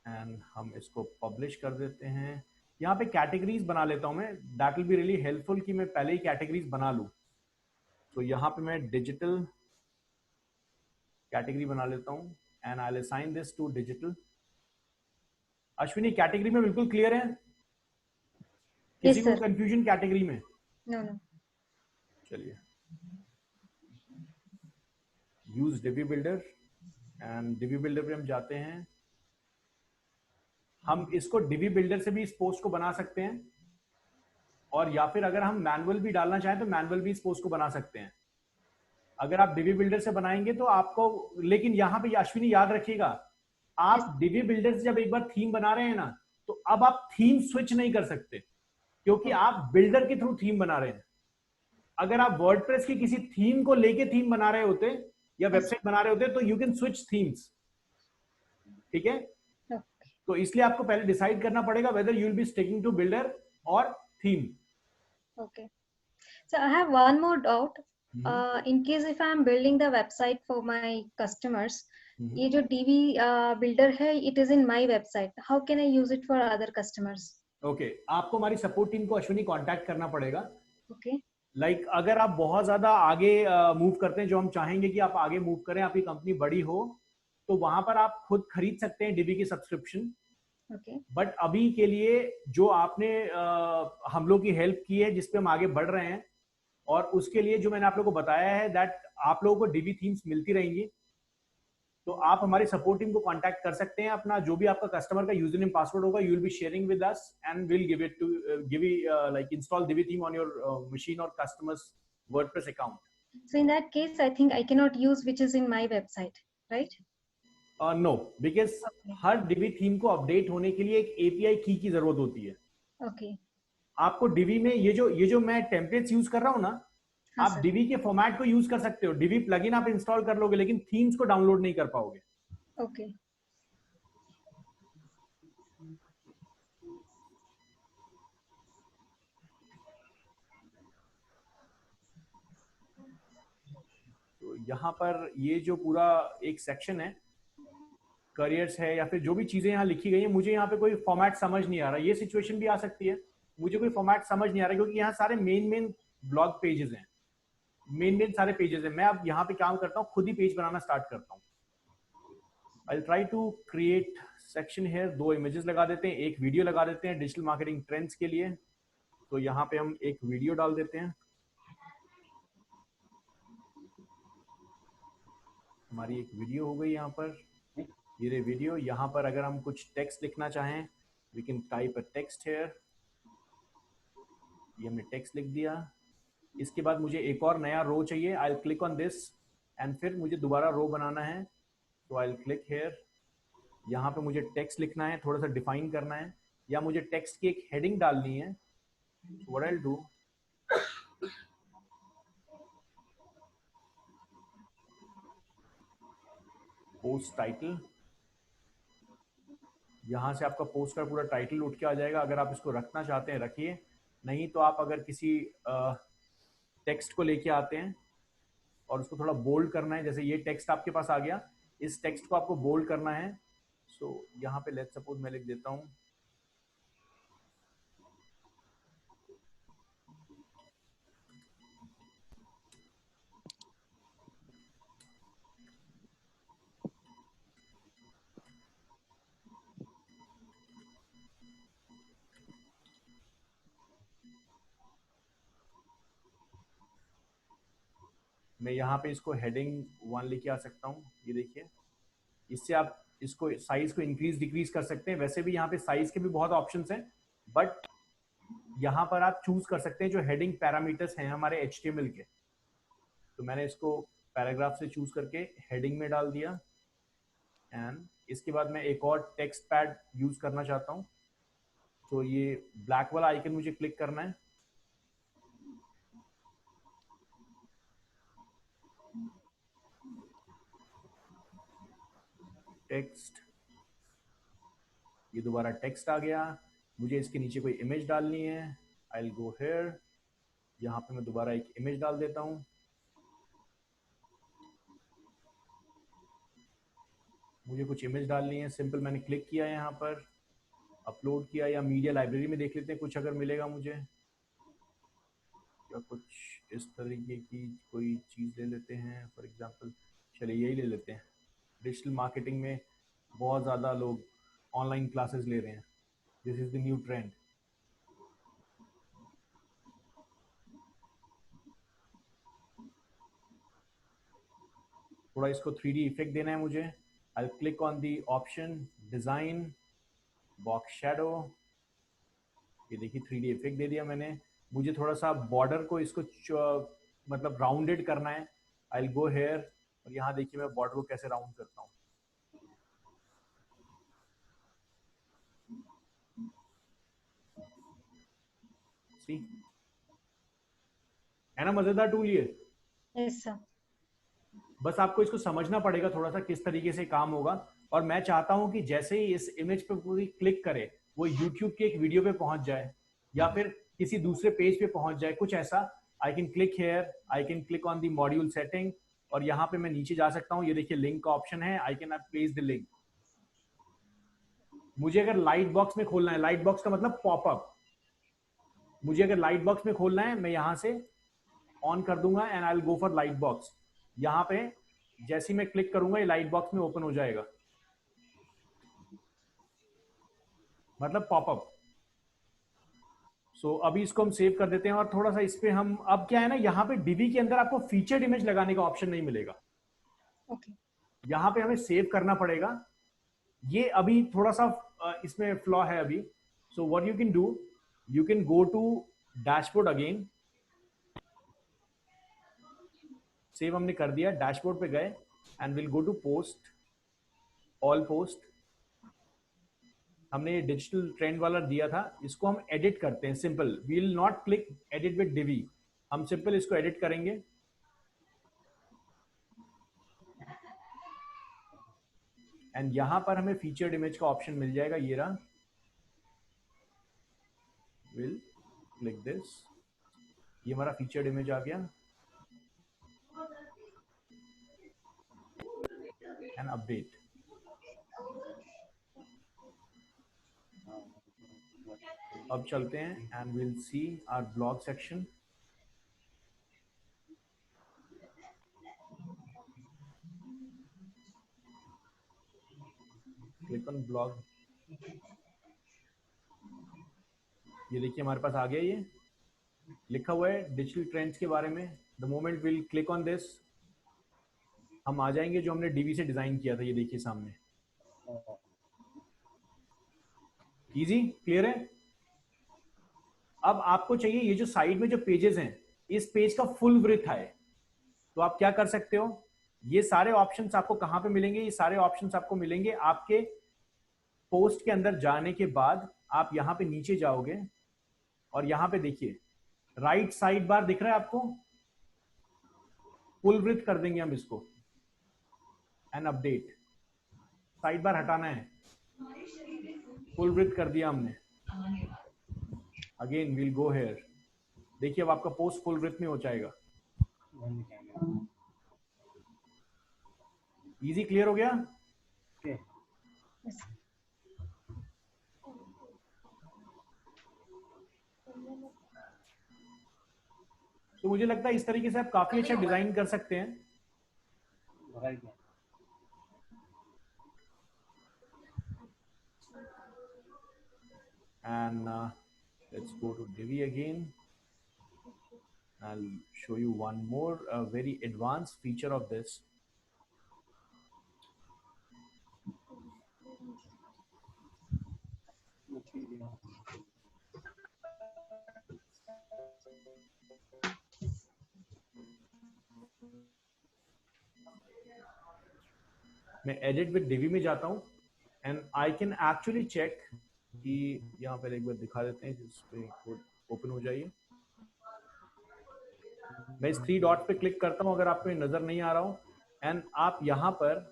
Speaker 1: And हम इसको पब्लिश कर देते हैं। यहाँ पे कैटेगरीज बना लेता हूँ मैं, that will be really helpful कि मैं पहले ही कैटेगरीज बना लूँ। तो यहाँ पे मैं डिजिटल कैटेगरी बना लेता हूँ and I will assign this to digital. Ashwini category में बिल्कुल क्लियर है? किसी को कंफ्यूजन कैटेगरी में?
Speaker 2: No, no.
Speaker 1: चलिए, use Divi builder and Divi builder पे हम जाते हैं। हम इसको डिवी बिल्डर से भी इस पोस्ट को बना सकते हैं, और या फिर अगर हम मैनुअल भी डालना चाहें तो मैनुअल भी इस पोस्ट को बना सकते हैं। अगर आप डिवी बिल्डर से बनाएंगे तो आपको, लेकिन यहाँ पे अश्विनी याद रखिएगा, आप डिवी बिल्डर से जब एक बार थीम बना रहे हैं ना, तो अब आप थीम स्विच नहीं कर सकते, क्योंकि आप बिल्डर के थ्रू थीम बना रहे हैं। अगर आप वर्डप्रेस की किसी थीम को लेके थीम बना रहे होते या वेबसाइट बना रहे होते तो यू कैन स्विच थीम्स। ठीक है, तो इसलिए आपको पहले डिसाइड करना पड़ेगा whether you will be sticking to builder और theme.
Speaker 2: Okay. So I have one more doubt. In case if I am building the website for my customers, ये जो DV builder है, it is in my website. How can I use it for other customers?
Speaker 1: Okay, आपको हमारी support team को Ashwini contact करना पड़ेगा।
Speaker 2: Okay.
Speaker 1: Like अगर आप बहुत ज्यादा आगे मूव करते हैं, जो हम चाहेंगे कि आप आगे मूव करें, आपकी कंपनी बड़ी हो, तो वहां पर आप खुद खरीद सकते हैं डिवी की सब्सक्रिप्शन।
Speaker 2: Okay.
Speaker 1: बट अभी के लिए जो आपने हम लोग की हेल्प की है, जिसपे हम आगे बढ़ रहे हैं, और उसके लिए जो मैंने आप लोगों को बताया है दैट आप लोगों को डिवी थीम्स मिलती रहेंगी, तो आप हमारी सपोर्ट टीम को कांटेक्ट कर सकते हैं। अपना जो भी आपका कस्टमर का यूजर नेम पासवर्ड होगा, you will be sharing with us and will give it to like install Divi theme on your machine और customers WordPress account.
Speaker 2: So in that case, I think I cannot use which is in my website, right?
Speaker 1: No, because
Speaker 2: Okay.
Speaker 1: हर Divi theme को update होने के लिए एक API की जरूरत होती है।
Speaker 2: Okay.
Speaker 1: आपको डिवी में ये जो मैं टेम्पलेट्स यूज कर रहा हूँ ना,
Speaker 2: हाँ
Speaker 1: आप
Speaker 2: सर।
Speaker 1: डिवी के फॉर्मेट को यूज कर सकते हो, डिवी प्लगइन आप इंस्टॉल कर लोगे, लेकिन थीम्स को डाउनलोड नहीं कर पाओगे।
Speaker 2: Okay.
Speaker 1: तो यहाँ पर ये जो पूरा एक सेक्शन है, करियर्स है या फिर जो भी चीजें यहाँ लिखी गई है, मुझे यहाँ पे कोई फॉर्मेट समझ नहीं आ रहा। ये सिचुएशन भी आ सकती है, मुझे कोई फॉर्मेट समझ नहीं आ रहा, क्योंकि यहाँ सारे मेन ब्लॉग पेजेस हैं, मेन सारे पेजेस हैं। मैं अब यहाँ पे काम करता हूँ, खुद ही पेज बनाना स्टार्ट करता हूँ। I try to create section here, 2 images लगा देते हैं, एक वीडियो लगा देते हैं डिजिटल मार्केटिंग ट्रेंड्स के लिए। तो यहाँ पे हम एक वीडियो डाल देते हैं। हमारी एक वीडियो हो गई यहाँ पर, ये रही वीडियो। यहाँ पर अगर हम कुछ टेक्स्ट लिखना चाहें, we can type a text here. ये हमने टेक्स्ट लिख दिया। इसके बाद मुझे एक और नया रो चाहिए, I will click on this, and फिर मुझे दोबारा रो बनाना है, तो आई विल क्लिक हेयर। यहाँ पे मुझे टेक्स्ट लिखना है, थोड़ा सा डिफाइन करना है, या मुझे टेक्स्ट की एक हेडिंग डालनी है। What I will do, post title. यहाँ से आपका पोस्ट का पूरा टाइटल उठ के आ जाएगा। अगर आप इसको रखना चाहते हैं रखिए, नहीं तो आप अगर किसी टेक्स्ट को लेके आते हैं और उसको थोड़ा बोल्ड करना है, जैसे ये टेक्स्ट आपके पास आ गया, इस टेक्स्ट को आपको बोल्ड करना है। सो यहाँ पे लेट्स सपोज मैं लिख देता हूँ, मैं यहाँ पे इसको हेडिंग 1 लेके आ सकता हूँ। ये देखिए, इससे आप इसको साइज को इंक्रीज डिक्रीज कर सकते हैं। वैसे भी यहाँ पे साइज के भी बहुत ऑप्शंस हैं, बट यहाँ पर आप चूज कर सकते हैं जो हेडिंग पैरामीटर्स हैं हमारे HTML के। तो मैंने इसको पैराग्राफ से चूज करके हेडिंग में डाल दिया, एंड इसके बाद मैं एक और टेक्स्ट पैड यूज करना चाहता हूँ। तो ये ब्लैक वाला आइकन मुझे क्लिक करना है, टेक्स्ट, ये दोबारा टेक्स्ट आ गया। मुझे इसके नीचे कोई इमेज डालनी है, आई विल गो हियर, यहाँ पे मैं दोबारा एक इमेज डाल देता हूँ। मुझे कुछ इमेज डालनी है, सिंपल मैंने क्लिक किया है यहाँ पर, अपलोड किया, या मीडिया लाइब्रेरी में देख लेते हैं कुछ अगर मिलेगा मुझे, या कुछ इस तरीके की कोई चीज़ ले लेते हैं। फॉर एग्जांपल चलिए यही ले लेते हैं। डिजिटल मार्केटिंग में बहुत ज़्यादा लोग ऑनलाइन क्लासेस ले रहे हैं, this is the new trend. थोड़ा इसको 3D इफेक्ट देना है मुझे, I will click on the option design box shadow. ये देखिए 3D इफेक्ट दे दिया मैंने। मुझे थोड़ा सा बॉर्डर को इसको मतलब राउंडेड करना है, आई विल गो हेयर, और यहाँ देखिए मैं बॉर्डर को कैसे राउंड करता हूँ। सी, है ना मजेदार टूल ये।
Speaker 2: Yes sir.
Speaker 1: बस आपको इसको समझना पड़ेगा थोड़ा सा किस तरीके से काम होगा। और मैं चाहता हूं कि जैसे ही इस इमेज पे कोई क्लिक करे, वो YouTube के एक वीडियो पे पहुंच जाए, या फिर किसी दूसरे पेज पे पहुंच जाए, कुछ ऐसा। I can click here, I can click on the module setting, और यहाँ पे मैं नीचे जा सकता हूँ। ये देखिए लिंक का ऑप्शन है, I can place the link. मुझे अगर लाइट बॉक्स में खोलना है, लाइट बॉक्स का मतलब पॉपअप, मुझे अगर लाइट बॉक्स में खोलना है, मैं यहाँ से ऑन कर दूंगा and I will go for light box. यहाँ पे जैसे ही मैं क्लिक करूंगा ये लाइट बॉक्स में ओपन हो जाएगा, मतलब पॉपअप। सो अभी इसको हम सेव कर देते हैं और थोड़ा सा इस पे हम, अब क्या है ना, यहाँ पे डीबी के अंदर आपको फीचर्ड इमेज लगाने का ऑप्शन नहीं मिलेगा।
Speaker 2: Okay.
Speaker 1: यहाँ पे हमें सेव करना पड़ेगा। ये अभी थोड़ा सा इसमें फ्लॉ है अभी। So what you can do, you can go to dashboard again. Save हमने कर दिया, डैशबोर्ड पे गए and will go to post, all post. हमने ये डिजिटल ट्रेंड वाला दिया था, इसको हम एडिट करते हैं। Simple, we will not click edit with Divi, हम सिंपल इसको एडिट करेंगे। एंड यहां पर हमें फीचर्ड इमेज का ऑप्शन मिल जाएगा, ये रहा। विल क्लिक दिस, ये हमारा फीचर्ड इमेज आ गया। And update. अब चलते हैं and will see our blog section. Click on blog. ये देखिए हमारे पास आ गया, ये लिखा हुआ है डिजिटल ट्रेंड्स के बारे में। The moment will click on this, हम आ जाएंगे जो हमने डीवी से डिजाइन किया था। ये देखिए सामने, इजी, क्लियर है। अब आपको चाहिए ये जो साइड में जो पेजेस हैं, इस पेज का फुल विड्थ है। तो आप क्या कर सकते हो, ये सारे ऑप्शंस आपको कहां पे मिलेंगे, ये सारे ऑप्शंस आपको मिलेंगे आपके पोस्ट के अंदर जाने के बाद। आप यहां पे नीचे जाओगे और यहां पे देखिए राइट साइड बार दिख रहा है आपको, फुल विड्थ कर देंगे हम इसको एंड अपडेट। साइड बार हटाना है, फुल विड्थ कर दिया हमने। अगेन विल गो हेयर, देखिए अब आपका पोस्ट फुल विड्थ में हो जाएगा। इजी, क्लियर हो गया। तो मुझे लगता है इस तरीके से आप काफी अच्छा डिजाइन कर सकते हैं। And let's go to Divi again. I'll show you one more very advanced feature of this. मैं एडिट विद डिवी में जाता हूं and I can actually check कि यहाँ पर एक बार दिखा देते हैं जिस पे ओपन हो जाइए। मैं इस 3 डॉट पे क्लिक करता हूं, अगर आपको नजर नहीं आ रहा हो, एंड आप यहां पर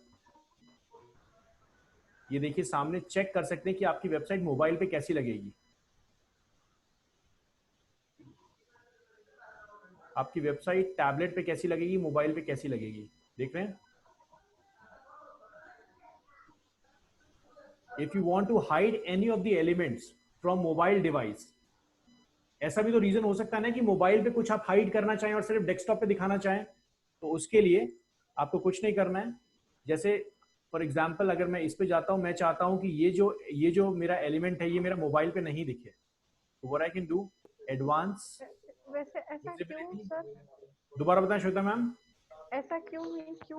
Speaker 1: ये देखिए सामने चेक कर सकते हैं कि आपकी वेबसाइट मोबाइल पे कैसी लगेगी। आपकी वेबसाइट टैबलेट पे कैसी लगेगी, मोबाइल पे कैसी लगेगी, देख रहे हैं। If you want to hide any of the elements from mobile device, ऐसा भी तो रीजन हो सकता है ना कि मोबाइल पे कुछ आप हाइड करना चाहें और सिर्फ डेस्कटॉप पे दिखाना चाहें। तो उसके लिए आपको कुछ नहीं करना है। जैसे फॉर एग्जांपल अगर मैं इस पे जाता हूं, मैं चाहता हूं कि ये जो मेरा एलिमेंट है ये मेरा मोबाइल पे नहीं दिखे, तो what I can do, advance.
Speaker 6: वैसे ऐसा क्यों सर?
Speaker 1: दोबारा बताएं श्वेता मैम।
Speaker 6: ऐसा क्यों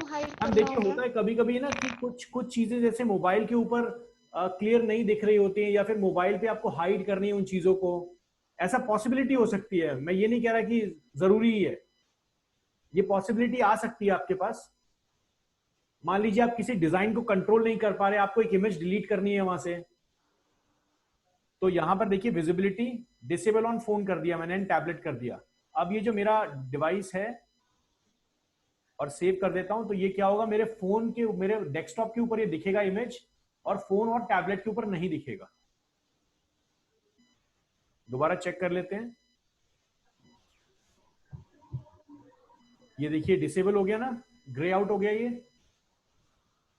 Speaker 6: हाइड
Speaker 1: हम
Speaker 6: करना
Speaker 1: देखिए
Speaker 6: होगा?
Speaker 1: होता है कभी कभी ना कि कुछ चीजें जैसे मोबाइल के ऊपर क्लियर नहीं दिख रही होती है, या फिर मोबाइल पे आपको हाइड करनी है उन चीजों को। ऐसा पॉसिबिलिटी हो सकती है, मैं ये नहीं कह रहा कि जरूरी ही है, ये पॉसिबिलिटी आ सकती है आपके पास। मान लीजिए आप किसी डिजाइन को कंट्रोल नहीं कर पा रहे, आपको एक इमेज डिलीट करनी है वहां से, तो यहां पर देखिए विजिबिलिटी डिसेबल ऑन फोन कर दिया मैंने, टैबलेट कर दिया। अब ये जो मेरा डिवाइस है और सेव कर देता हूं, तो ये क्या होगा, मेरे फोन के, मेरे डेस्कटॉप के ऊपर ये दिखेगा इमेज, और फोन और टैबलेट के ऊपर नहीं दिखेगा। दोबारा चेक कर लेते हैं। ये देखिए डिसेबल हो गया ना, ग्रे आउट हो गया ये।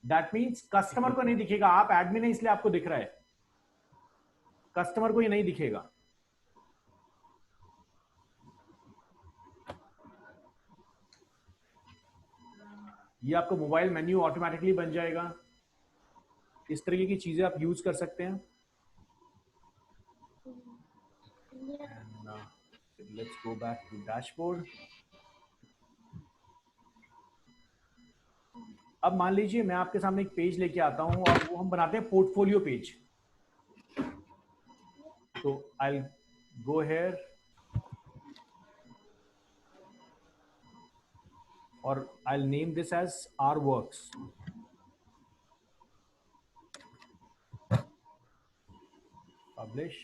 Speaker 1: दैट मीन्स कस्टमर को नहीं दिखेगा, आप एडमिन है इसलिए आपको दिख रहा है, कस्टमर को ये नहीं दिखेगा। ये आपको मोबाइल मेन्यू ऑटोमेटिकली बन जाएगा। इस तरीके की चीजें आप यूज कर सकते हैं। And let's go back to dashboard. अब मान लीजिए मैं आपके सामने एक पेज लेके आता हूं और वो हम बनाते हैं पोर्टफोलियो पेज। तो I'll go here और I'll name this as our works. Publish.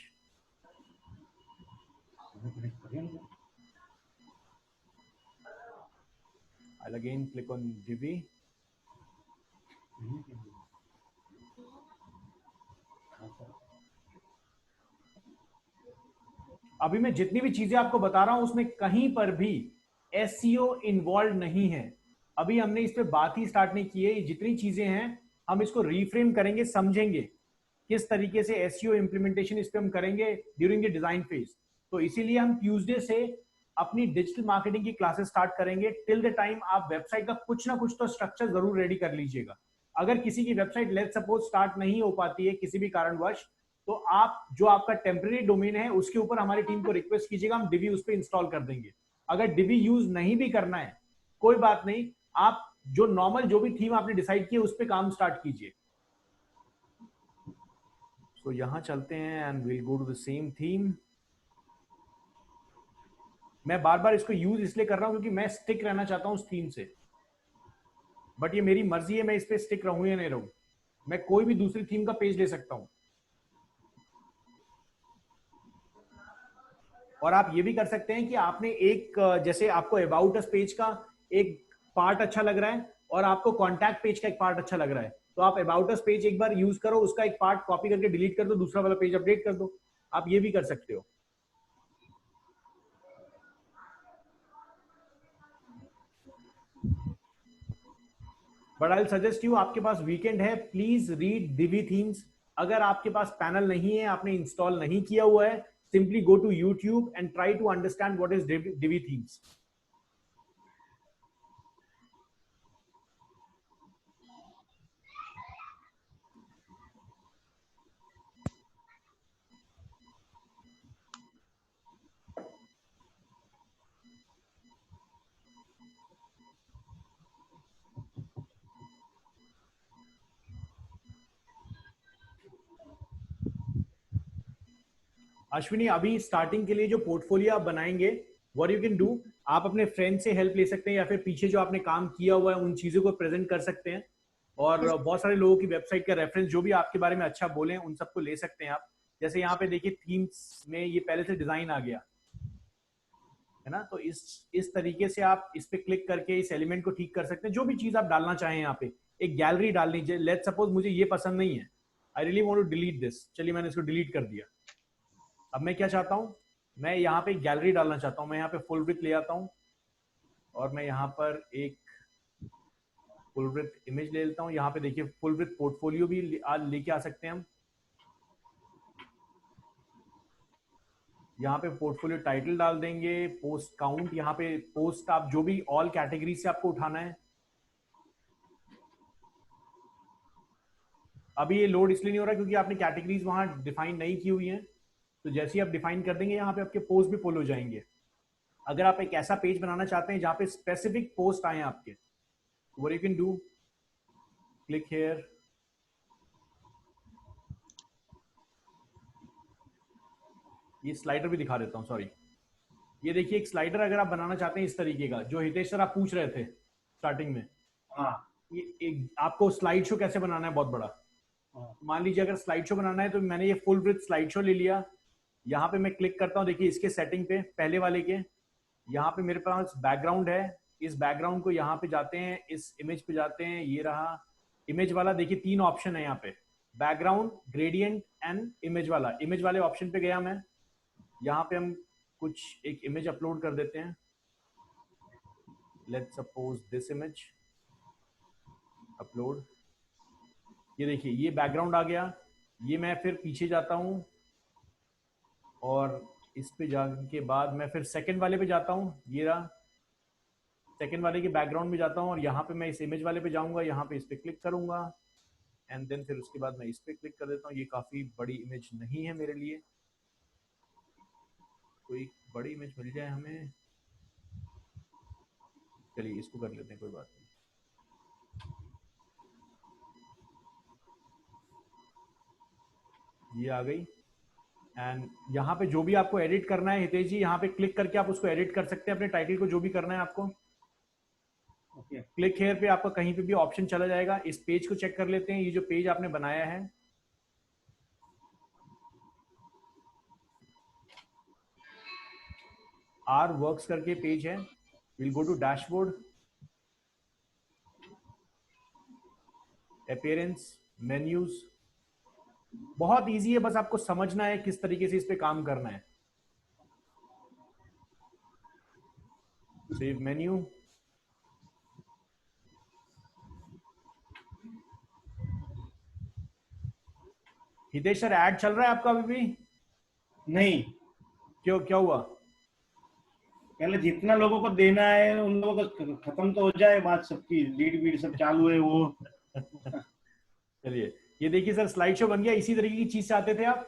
Speaker 1: I'll again click on Divi. अभी मैं जितनी भी चीजें आपको बता रहा हूं उसमें कहीं पर भी SEO इन्वॉल्व नहीं है। अभी हमने इस पे बात ही स्टार्ट नहीं की है। जितनी चीजें हैं हम इसको रिफ्रेम करेंगे, समझेंगे किस तरीके से SEO इंप्लीमेंटेशन इस पे हम करेंगे ड्यूरिंग द डिजाइन फेज। तो इसीलिए हम ट्यूसडे से अपनी डिजिटल मार्केटिंग की क्लासेस स्टार्ट करेंगे। टिल द टाइम आप वेबसाइट का कुछ ना कुछ तो स्ट्रक्चर जरूर रेडी कर लीजिएगा। अगर किसी की वेबसाइट लेट्स सपोज स्टार्ट नहीं हो पाती है किसी भी कारणवश, तो आप जो आपका टेम्परेरी डोमेन है उसके ऊपर हमारी टीम को रिक्वेस्ट कीजिएगा, हम डिवी उस पर इंस्टॉल कर देंगे। अगर डिवी यूज नहीं भी करना है कोई बात नहीं, आप जो नॉर्मल जो भी थीम आपने डिसाइड की है उस पर काम स्टार्ट कीजिए। तो यहां चलते हैं and will go to the same theme. मैं बार बार इसको यूज इसलिए कर रहा हूं क्योंकि मैं स्टिक रहना चाहता हूं उस थीम से, बट ये मेरी मर्जी है मैं इस पे स्टिक रहूं या नहीं रहूं। मैं कोई भी दूसरी थीम का पेज ले सकता हूं। और आप ये भी कर सकते हैं कि आपने एक जैसे आपको अबाउट अस पेज का एक पार्ट अच्छा लग रहा है और आपको कॉन्टैक्ट पेज का एक पार्ट अच्छा लग रहा है, तो आप अबाउट अस पेज एक बार यूज करो, उसका एक पार्ट कॉपी करके डिलीट कर दो, दूसरा वाला पेज अपडेट कर दो। आप ये भी कर सकते हो। बट आई सजेस्ट यू, आपके पास वीकेंड है, प्लीज रीड दिवी थीम्स। अगर आपके पास पैनल नहीं है, आपने इंस्टॉल नहीं किया हुआ है, simply go to YouTube and try to understand what is Divi themes. Ashwini, अभी स्टार्टिंग के लिए जो पोर्टफोलियो आप बनाएंगे, व्हाट यू कैन डू, आप अपने फ्रेंड से हेल्प ले सकते हैं या फिर पीछे जो आपने काम किया हुआ है उन चीजों को प्रेजेंट कर सकते हैं। और बहुत सारे लोगों की वेबसाइट का रेफरेंस जो भी आपके बारे में अच्छा बोले उन सबको ले सकते हैं आप। जैसे यहाँ पे देखिए थीम्स में ये पहले से डिजाइन आ गया है ना, तो इस तरीके से आप इस पे क्लिक करके इस एलिमेंट को ठीक कर सकते हैं। जो भी चीज आप डालना चाहें यहाँ पे, एक गैलरी डालनी चाहिए। लेट्स सपोज मुझे ये पसंद नहीं है, I really want to delete this, चलिए मैंने इसको डिलीट कर दिया। अब मैं क्या चाहता हूं, मैं यहाँ पे गैलरी डालना चाहता हूं। मैं यहाँ पे फुल विड्थ ले आता हूं और मैं यहाँ पर एक फुल विड्थ इमेज ले लेता हूं। यहाँ पे देखिए फुल विड्थ पोर्टफोलियो भी लेके आ सकते हैं हम। यहाँ पे पोर्टफोलियो टाइटल डाल देंगे, पोस्ट काउंट, यहाँ पे पोस्ट आप जो भी ऑल कैटेगरी से आपको उठाना है। अभी ये लोड इसलिए नहीं हो रहा क्योंकि आपने कैटेगरीज वहां डिफाइन नहीं की हुई हैं, तो जैसे ही आप डिफाइन कर देंगे यहाँ पे आपके पोस्ट भी पुल हो जाएंगे। अगर आप एक ऐसा पेज बनाना चाहते हैं जहां पे स्पेसिफिक पोस्ट आए आपके, what you can do, click here, ये स्लाइडर भी दिखा देता हूं, सॉरी। ये देखिए एक स्लाइडर अगर आप बनाना चाहते हैं इस तरीके का, जो हितेश सर आप पूछ रहे थे स्टार्टिंग में, ये एक आपको स्लाइड शो कैसे बनाना है बहुत बड़ा। मान लीजिए अगर स्लाइड शो बनाना है तो मैंने ये फुल विड्थ स्लाइड शो ले लिया। यहाँ पे मैं क्लिक करता हूँ, देखिए इसके सेटिंग पे पहले वाले के, यहाँ पे मेरे पास बैकग्राउंड है। इस बैकग्राउंड को यहाँ पे जाते हैं, इस इमेज पे जाते हैं, ये रहा इमेज वाला। देखिए 3 ऑप्शन है यहाँ पे, बैकग्राउंड, ग्रेडियंट एंड इमेज वाला। इमेज वाले ऑप्शन पे गया मैं, यहाँ पे हम कुछ एक इमेज अपलोड कर देते हैं। Let's suppose this image, upload. ये देखिए ये बैकग्राउंड आ गया। ये मैं फिर पीछे जाता हूँ और इस पे जाने के बाद मैं फिर सेकंड वाले पे जाता हूँ, ये रहा। सेकंड वाले के बैकग्राउंड में जाता हूँ और यहाँ पे मैं इस इमेज वाले पे जाऊंगा, यहाँ पे इस पे क्लिक करूंगा एंड देन फिर उसके बाद मैं इस पे क्लिक कर देता हूँ। ये काफी बड़ी इमेज नहीं है मेरे लिए, कोई बड़ी इमेज मिल जाए हमें। चलिए इसको कर लेते हैं, कोई बात नहीं। ये आ गई एंड यहाँ पे जो भी आपको एडिट करना है हितेश जी, यहाँ पे क्लिक करके आप उसको एडिट कर सकते हैं, अपने टाइटल को जो भी करना है आपको। क्लिक हेयर पे आपका कहीं पे भी ऑप्शन चला जाएगा। इस पेज को चेक कर लेते हैं, ये जो पेज आपने बनाया है, आर वर्क्स करके पेज है। Will go to dashboard, appearance, menus. बहुत इजी है, बस आपको समझना है किस तरीके से इस पे काम करना है। Save menu, Hitesh sir add चल रहा है आपका अभी भी?
Speaker 3: नहीं,
Speaker 1: क्यों, क्या हुआ?
Speaker 3: पहले जितना लोगों को देना है उन लोगों को खत्म तो हो जाए, बात सबकी लीड वीड सब चालू है वो।
Speaker 1: चलिए ये देखिए सर, स्लाइड शो बन गया। इसी तरीके की चीज चाहते थे आप?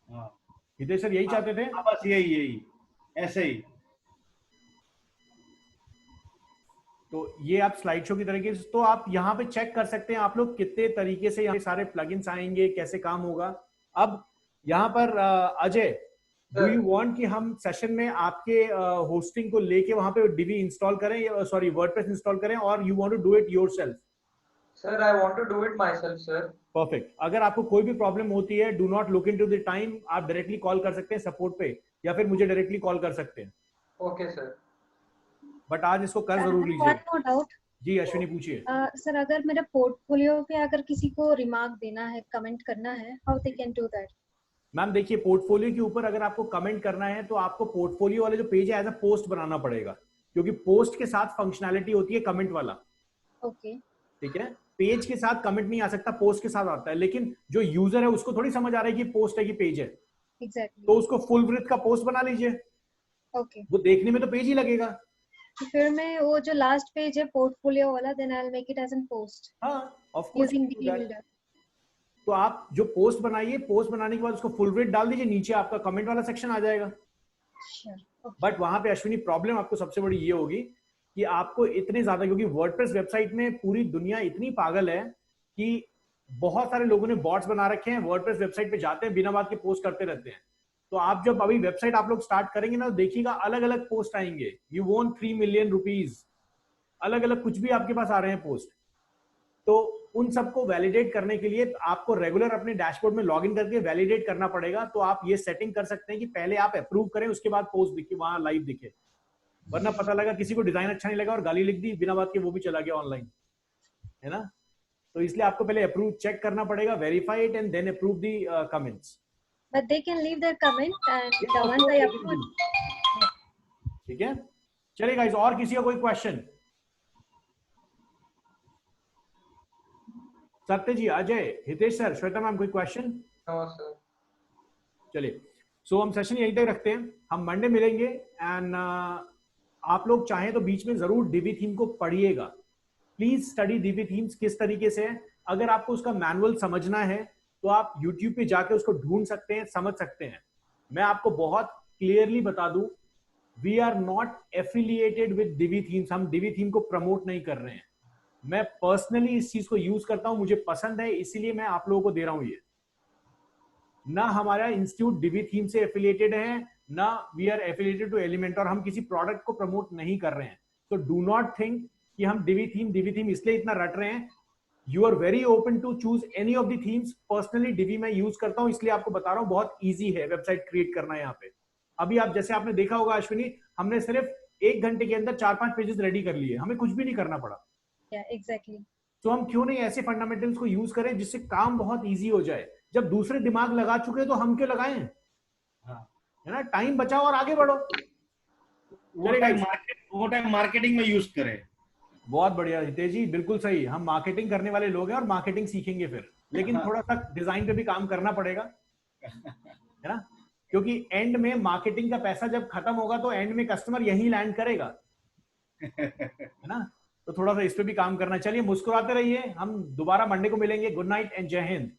Speaker 3: हाँ
Speaker 1: हितेश सर यही चाहते थे?
Speaker 3: हाँ, बस यही ऐसे ही।
Speaker 1: तो ये आप स्लाइड शो की तरीके से, तो आप यहाँ पे चेक कर सकते हैं आप लोग कितने तरीके से यहाँ सारे प्लगइन्स आएंगे, कैसे काम होगा। अब यहाँ पर अजय, डू यू वांट कि हम सेशन में आपके होस्टिंग को लेके वहां पे डीवी इंस्टॉल करें, सॉरी वर्डप्रेस इंस्टॉल करें, और you want to do it yourself?
Speaker 4: Sir I want to do it myself sir.
Speaker 1: Perfect. अगर आपको कोई भी प्रॉब्लम होती है, do not look into the time, आप डायरेक्टली कॉल कर सकते हैं सपोर्ट पे, या फिर मुझे डायरेक्टली कॉल कर सकते हैं।
Speaker 4: Okay sir.
Speaker 1: बट आज इसको कर जरूर लीजिए। जी अश्विनी पूछिए।
Speaker 2: सर अगर मेरे पोर्टफोलियो पे अगर किसी को रिमार्क देना है, कमेंट करना है, how they can do that?
Speaker 1: Ma'am देखिए, पोर्टफोलियो के ऊपर अगर आपको कमेंट करना है तो आपको पोर्टफोलियो वाले जो पेज है एज अ पोस्ट बनाना पड़ेगा, क्योंकि पोस्ट के साथ फंक्शनैलिटी होती है कमेंट वाला।
Speaker 2: ओके,
Speaker 1: ठीक है, पेज के साथ कमेंट नहीं आ सकता, पोस्ट के साथ आता है। लेकिन जो यूजर है उसको थोड़ी समझ आ रहा है कि पोस्ट है कि पेज है,
Speaker 2: एग्जैक्टली।
Speaker 1: तो उसको फुल विड्थ का पोस्ट बना लीजिए।
Speaker 2: ओके,
Speaker 1: वो देखने में तो पेज ही लगेगा।
Speaker 2: तो फिर मैं वो जो लास्ट पेज है पोर्टफोलियो वाला, then I will make it as an post
Speaker 1: हाँ of course.
Speaker 2: Using Divi builder.
Speaker 1: तो आप जो पोस्ट बनाइए, पोस्ट बनाने के बाद उसको फुल विड्थ डाल दीजिए, नीचे आपका कमेंट वाला सेक्शन आ जाएगा।
Speaker 2: श्योर।
Speaker 1: बट वहां पे अश्विनी प्रॉब्लम आपको सबसे बड़ी ये होगी कि आपको इतने ज्यादा, क्योंकि वर्डप्रेस वेबसाइट में पूरी दुनिया इतनी पागल है कि बहुत सारे लोगों ने बॉट्स बना रखे हैं, वर्डप्रेस वेबसाइट पे जाते हैं, बिना बात के पोस्ट करते रहते हैं। तो आप जब अभी वेबसाइट आप लोग स्टार्ट करेंगे ना, तो देखिएगा अलग अलग पोस्ट आएंगे। यू वॉन्ट 3 मिलियन रुपीज, अलग अलग कुछ भी आपके पास आ रहे हैं पोस्ट। तो उन सबको वैलिडेट करने के लिए आपको रेगुलर अपने डैशबोर्ड में लॉगिन करके वैलिडेट करना पड़ेगा। तो आप ये सेटिंग कर सकते हैं कि पहले आप अप्रूव करें, उसके बाद पोस्ट दिखे, वहां लाइव दिखे। वरना पता लगा किसी को डिजाइन अच्छा नहीं लगा और गाली लिख दी बिना बात के, वो भी चला गया ऑनलाइन, है ना। तो इसलिए आपको पहले अप्रूव चेक करना पड़ेगा, verify it and then approve the comments.
Speaker 2: But they can leave their comment and the once I approve.
Speaker 1: ठीक है, चलिए गाइस, और किसी का कोई question? Satya ji, Ajay, Hitesh sir, Shweta ma'am, कोई क्वेश्चन?
Speaker 4: No sir.
Speaker 1: चलिए, सो हम सेशन यहीं तक रखते हैं, हम मंडे मिलेंगे। एंड आप लोग चाहें तो बीच में जरूर डीवी थीम को पढ़िएगा। प्लीज स्टडी डीवी थीम्स किस तरीके से है। अगर आपको उसका मैनुअल समझना है तो आप यूट्यूब पे जाके उसको ढूंढ सकते हैं, समझ सकते हैं। मैं आपको बहुत क्लियरली बता दूं, we are not affiliated with Divi themes. हम डीवी थीम को प्रमोट नहीं कर रहे हैं। मैं पर्सनली इस चीज को यूज करता हूं, मुझे पसंद है, इसीलिए मैं आप लोगों को दे रहा हूं ये। ना हमारा इंस्टीट्यूट डीवी थीम से एफिलिएटेड है, ना we are affiliated to element, और हम किसी प्रोडक्ट को प्रमोट नहीं कर रहे हैं। तो डू नॉट थिंक कि हम डीवी थीम इसलिए इतना रट रहे हैं। You are very open to choose any of the themes. Personally Divi मैं यूज करता हूं, इसलिए आपको बता रहा हूं, बहुत ईजी है वेबसाइट क्रिएट करना। यहाँ पे अभी आप जैसे आपने देखा होगा अश्विनी, हमने सिर्फ 1 घंटे के अंदर 4-5 पेजेस रेडी कर लिए, हमें कुछ भी नहीं करना पड़ा।
Speaker 2: एग्जैक्टली।
Speaker 1: तो हम क्यों नहीं ऐसे फंडामेंटल्स को यूज करें जिससे काम बहुत इजी हो जाए। जब दूसरे दिमाग लगा चुके हैं तो हम क्यों लगाएं, है ना। टाइम बचाओ और आगे बढ़ो।
Speaker 3: वो टाइम मार्केटिंग में यूज करें।
Speaker 1: बहुत बढ़िया हितेश जी, बिल्कुल सही। हम मार्केटिंग करने वाले लोग हैं और मार्केटिंग सीखेंगे फिर, लेकिन थोड़ा सा डिजाइन पे भी काम करना पड़ेगा, है ना। क्योंकि एंड में मार्केटिंग का पैसा जब खत्म होगा तो एंड में कस्टमर यही लैंड करेगा, है ना। तो थोड़ा सा इस पे भी काम करना। चलिए मुस्कुराते रहिए, हम दोबारा मंडे को मिलेंगे। गुड नाइट एंड जय हिंद।